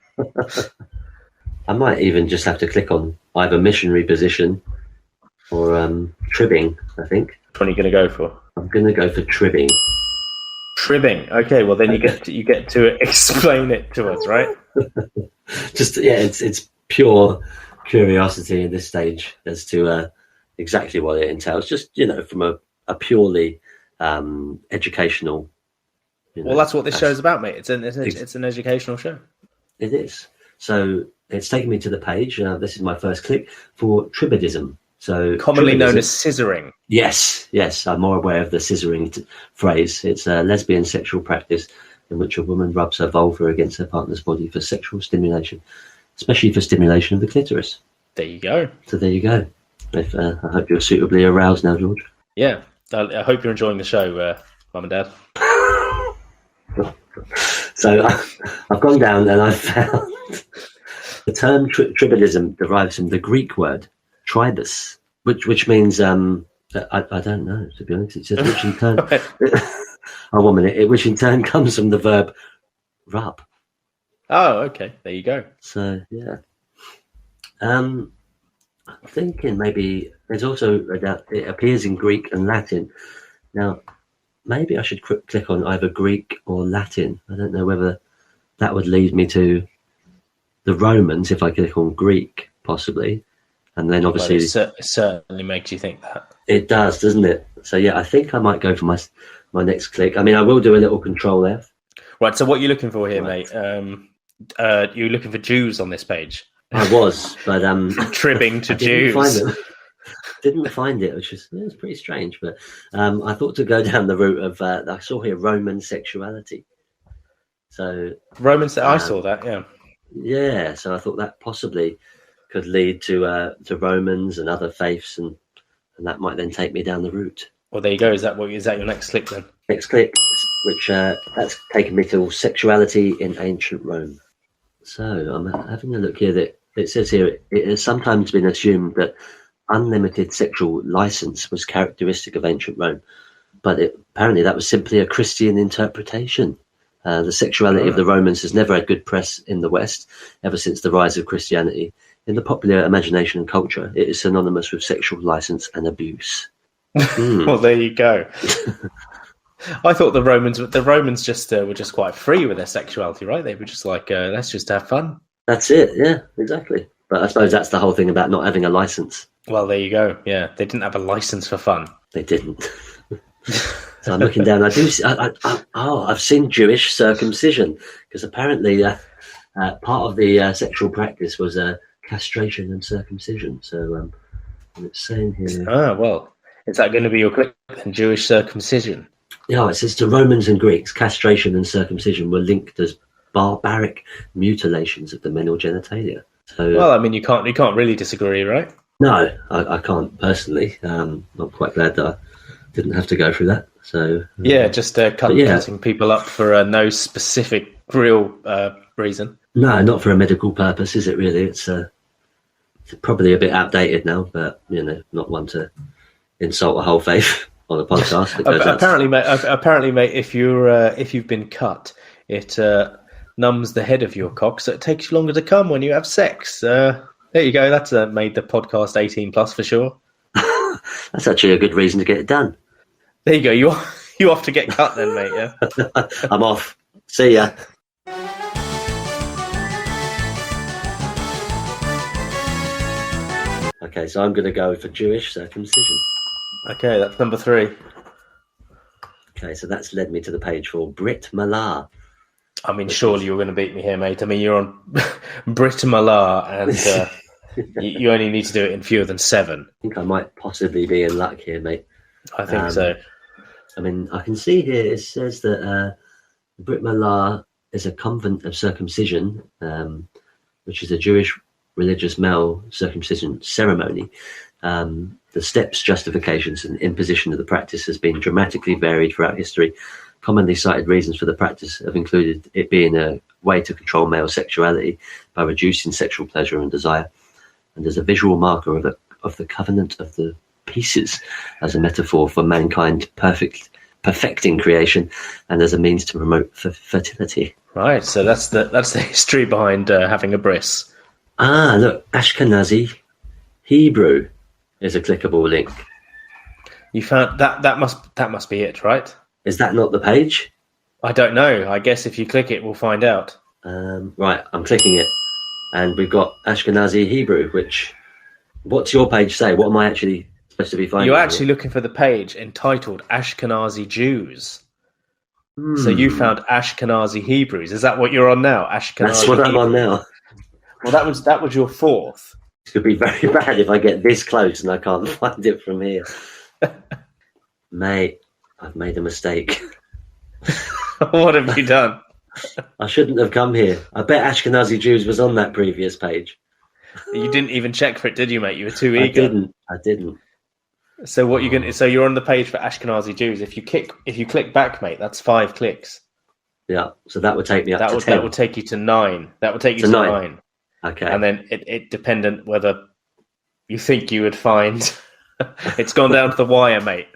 I might even just have to click on either missionary position or tribbing, I think. Which one are you going to go for? I'm going to go for tribbing. Tribbing. Okay, well then you get to explain it to us, right? It's pure curiosity at this stage as to exactly what it entails. Just from a purely educational. Well, that's what this show's about, mate. It's an educational show. It is. So it's taken me to the page. This is my first click for tribadism. So commonly known as scissoring. Yes, I'm more aware of the scissoring phrase. It's a lesbian sexual practice in which a woman rubs her vulva against her partner's body for sexual stimulation, especially for stimulation of the clitoris. There you go. So there you go. I hope you're suitably aroused now, George. Yeah, I hope you're enjoying the show, Mum and Dad. So I've gone down and I've found the term tribalism derives from the Greek word tribus, which means I don't know, to be honest. It says which in turn which in turn comes from the verb rub. Oh, okay. There you go. So yeah. I'm thinking maybe there's also it appears in Greek and Latin. Now, maybe I should click on either Greek or Latin. I don't know whether that would lead me to the Romans if I click on Greek, possibly. And then obviously it certainly makes you think that. It does, doesn't it? So yeah, I think I might go for my next click. I mean, I will do a little Control F. Right. So what are you looking for here, mate? You're looking for Jews on this page. I was, but tribbing to Jews. Didn't find it, which is it's pretty strange. But I thought to go down the route of I saw here Roman sexuality. So I saw that, yeah. Yeah, so I thought that possibly could lead to Romans and other faiths, and that might then take me down the route. Well, there you go. Is that your next click then? Next click, which that's taken me to sexuality in ancient Rome. So I'm having a look here. That it says here it has sometimes been assumed that unlimited sexual license was characteristic of ancient Rome, but apparently that was simply a Christian interpretation. The sexuality of the Romans has never had good press in the West ever since the rise of Christianity. In the popular imagination and culture, it is synonymous with sexual license and abuse. Well, there you go. I thought the Romans just were just quite free with their sexuality, right? They were just like, let's just have fun. That's it. Yeah, exactly. But I suppose that's the whole thing about not having a license. Well, there you go. Yeah, they didn't have a license for fun. They didn't. So I'm looking down. I've seen Jewish circumcision, because apparently part of the sexual practice was castration and circumcision. So it's saying here. Well, is that going to be your click then? Jewish circumcision? Yeah, it says to Romans and Greeks, castration and circumcision were linked as barbaric mutilations of the male genitalia. So, well, I mean, you can't really disagree, right? No, I can't personally. I'm quite glad that I didn't have to go through that. So yeah, just cutting people up for no specific real reason. No, not for a medical purpose, is it really? It's probably a bit outdated now, but not one to insult a whole faith on a podcast. Apparently, mate, if you've been cut, it numbs the head of your cock, so it takes you longer to come when you have sex. There you go. That's made the podcast 18+ for sure. That's actually a good reason to get it done. There you go. You off to get cut then, mate? Yeah. I'm off. See ya. Okay, so I'm going to go for Jewish circumcision. Okay, that's number 3. Okay, so that's led me to the page for Brit Milah. I mean, surely you're going to beat me here, mate. I mean, you're on Brit Milah, and you only need to do it in fewer than 7. I think I might possibly be in luck here, mate. I think so. I mean, I can see here it says that Brit Milah is a convent of circumcision, which is a Jewish religious male circumcision ceremony. The steps, justifications, and imposition of the practice has been dramatically varied throughout history. Commonly cited reasons for the practice have included it being a way to control male sexuality by reducing sexual pleasure and desire, and as a visual marker of the covenant of the pieces, as a metaphor for mankind perfecting creation, and as a means to promote fertility. Right, so that's the history behind having a bris. Look, Ashkenazi Hebrew is a clickable link. You found that must be it, right? Is that not the page? I don't know. I guess if you click it, we'll find out. Right, I'm clicking it, and we've got Ashkenazi Hebrew. What's your page say? What am I actually supposed to be finding? You're actually looking for the page entitled Ashkenazi Jews. So you found Ashkenazi Hebrews. Is that what you're on now? Ashkenazi. That's what I'm on now. Well, that was your 4th. It could be very bad if I get this close and I can't find it from here. Mate, I've made a mistake. What have you done? I shouldn't have come here. I bet Ashkenazi Jews was on that previous page. You didn't even check for it, did you, mate? You were too eager. I didn't. So what you're going? So you're on the page for Ashkenazi Jews. If you click back, mate, that's 5 clicks. Yeah. So that would take me up to 10. That would take you to 9. That would take you to 9. Okay. And then it dependent whether you think you would find. It's gone down to the wire, mate.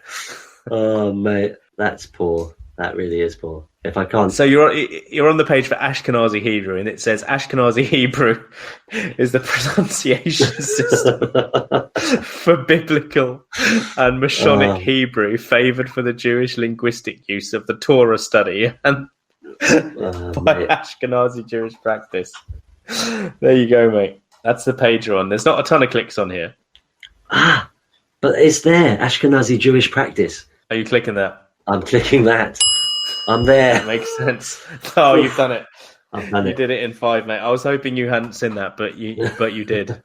Oh, mate, that's poor. That really is poor. if I can't. So you're on the page for Ashkenazi Hebrew, and it says Ashkenazi Hebrew is the pronunciation system for biblical and Mashonic Hebrew favoured for the Jewish linguistic use of the Torah study and by Ashkenazi Jewish practice. There you go, mate. That's the page you're on. There's not a ton of clicks on here. But it's there, Ashkenazi Jewish practice. Are you clicking that? I'm clicking that. I'm there. That makes sense. Oh, you've done it. I've done You did it in 5, mate. I was hoping you hadn't seen that, but you did.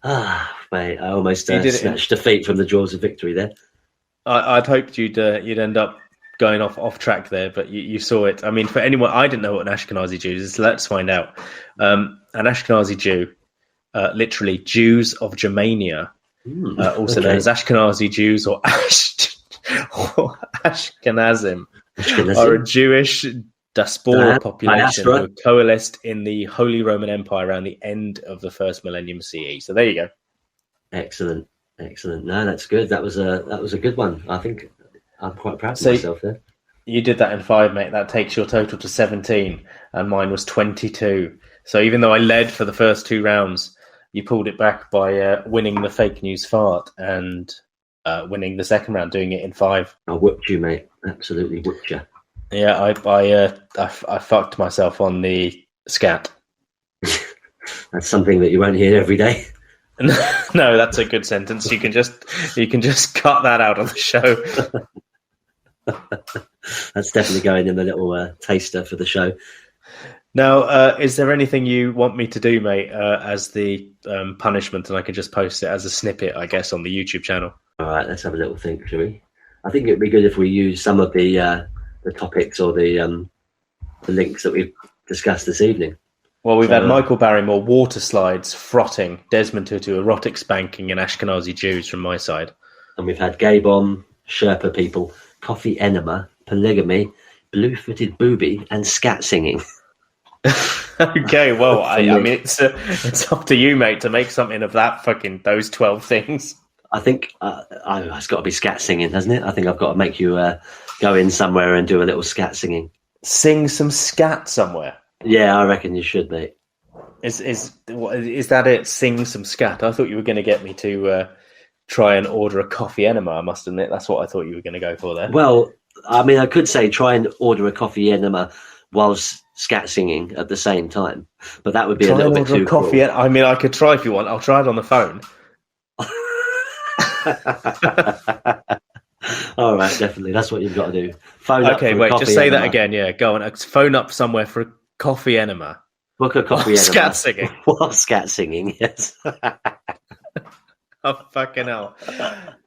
Mate, I almost snatched defeat from the jaws of victory there. I'd hoped you'd end up going off track there, but you saw it. I mean, for anyone, I didn't know what an Ashkenazi Jew is. Let's find out. An Ashkenazi Jew, literally Jews of Germania, also known as Ashkenazi Jews or Ashkenazim, are a Jewish diaspora population who coalesced in the Holy Roman Empire around the end of the first millennium CE. So there you go. Excellent. No, that's good. That was a good one. I think I'm quite proud of myself there. You did that in 5, mate. That takes your total to 17, and mine was 22. So even though I led for the first 2 rounds, you pulled it back by winning the fake news fart and winning the second round, doing it in 5. I whooped you, mate. Absolutely whooped you. Yeah, I fucked myself on the scat. That's something that you won't hear every day. No, that's a good sentence. You can just cut that out of the show. That's definitely going in the little taster for the show. Now, is there anything you want me to do, mate, as the punishment, and I can just post it as a snippet, I guess, on the YouTube channel? All right, let's have a little think, shall we? I think it'd be good if we use some of the topics or the links that we've discussed this evening. Well, we've had Michael Barrymore, water slides, frotting, Desmond Tutu, erotic spanking, and Ashkenazi Jews from my side. And we've had gay bomb, Sherpa people, coffee enema, polygamy, blue-footed booby, and scat singing. Okay, well, I mean, it's up to you, mate, to make something of that those 12 things. I think it's got to be scat singing, hasn't it? I think I've got to make you go in somewhere and do a little scat singing. Sing some scat somewhere? Yeah, I reckon you should, mate. Is that it? Sing some scat? I thought you were going to get me to try and order a coffee enema, I must admit. That's what I thought you were going to go for there. Well, I mean, I could say try and order a coffee enema whilst scat singing at the same time, but that would be a little bit too coffee. I mean, I could try if you want. I'll try it on the phone. All right, definitely. That's what you've got to do. Phone up. Okay, wait, just say that again. Yeah, go on. Phone up somewhere for a coffee enema. Book a coffee enema. Scat singing. While scat singing, yes. Oh, fucking hell.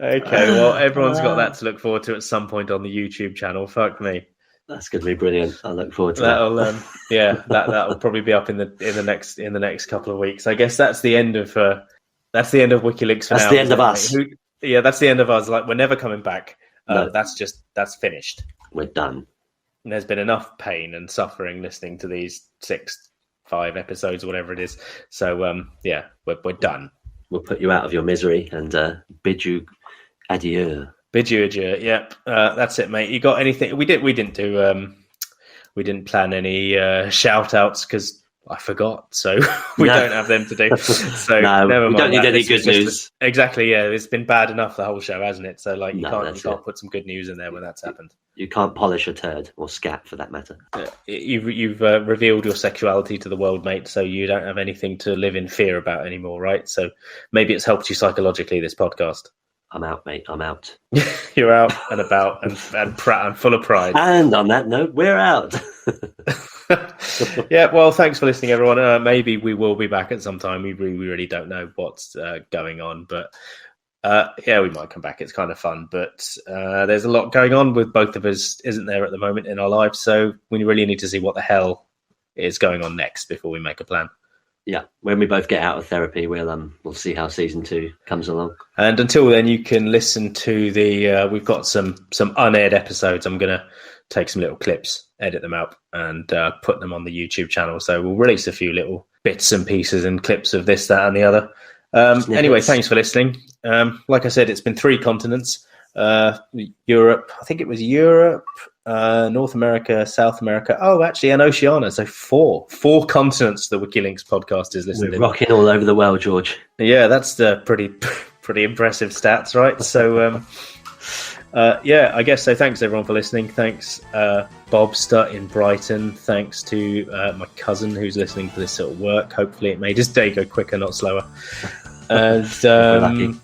Okay, well, everyone's got that to look forward to at some point on the YouTube channel. Fuck me. That's going to be brilliant. I look forward to that. That'll probably be up in the next couple of weeks. I guess that's the end of WikiLinks for now. That's the end of us. That's the end of us. Like, we're never coming back. No. That's finished. We're done. And there's been enough pain and suffering listening to these 5 episodes or whatever it is. So we're done. We'll put you out of your misery and bid you adieu. Bid you adieu. Yep. That's it, mate. You got anything? We didn't plan any shout outs because I forgot. So we don't have them to do. So no, never mind. We don't need any good news. Exactly. Yeah. It's been bad enough the whole show, hasn't it? So you can't put some good news in there when that's happened. You can't polish a turd or scat for that matter. You've revealed your sexuality to the world, mate. So you don't have anything to live in fear about anymore, right? So maybe it's helped you psychologically, this podcast. I'm out, mate. I'm out. You're out and about and full of pride. And on that note, we're out. Yeah, well, thanks for listening, everyone. Maybe we will be back at some time. We really don't know what's going on, but we might come back. It's kind of fun, but there's a lot going on with both of us, isn't there, at the moment in our lives? So we really need to see what the hell is going on next before we make a plan. Yeah, when we both get out of therapy, we'll see how season 2 comes along. And until then, you can listen to the. We've got some unaired episodes. I'm gonna take some little clips, edit them out, and put them on the YouTube channel. So we'll release a few little bits and pieces and clips of this, that, and the other. Anyway, thanks for listening. Like I said, it's been 3 continents. Europe. I think it was Europe, North America, South America. Oh, actually, and Oceania. So four continents. The WikiLinks podcast is listening. We're rocking all over the world, George. Yeah, that's the pretty impressive stats, right? So, I guess so. Thanks everyone for listening. Thanks, Bob Stutt in Brighton. Thanks to my cousin who's listening to this at work. Hopefully, it made his day go quicker, not slower. And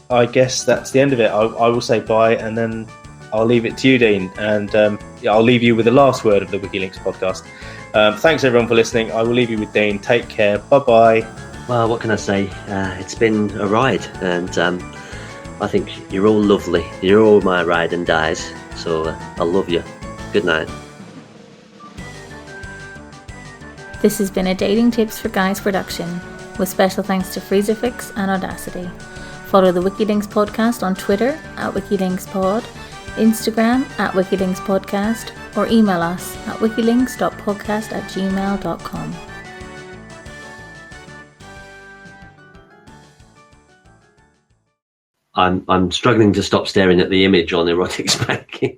I guess that's the end of it. I will say bye, and then I'll leave it to you, Dean. And I'll leave you with the last word of the WikiLinks podcast. Thanks everyone for listening. I will leave you with Dean. Take care. Bye bye. Well, what can I say? It's been a ride, and I think you're all lovely. You're all my ride and dies. So I love you. Good night. This has been a Dating Tips for Guys production, with special thanks to Freezerfix and Audacity. Follow the WikiLinks podcast on Twitter @WikiLinksPod, Instagram @WikiLinksPodcast, or email us at wikilinks.podcast@gmail.com. I'm struggling to stop staring at the image on erotic spanking.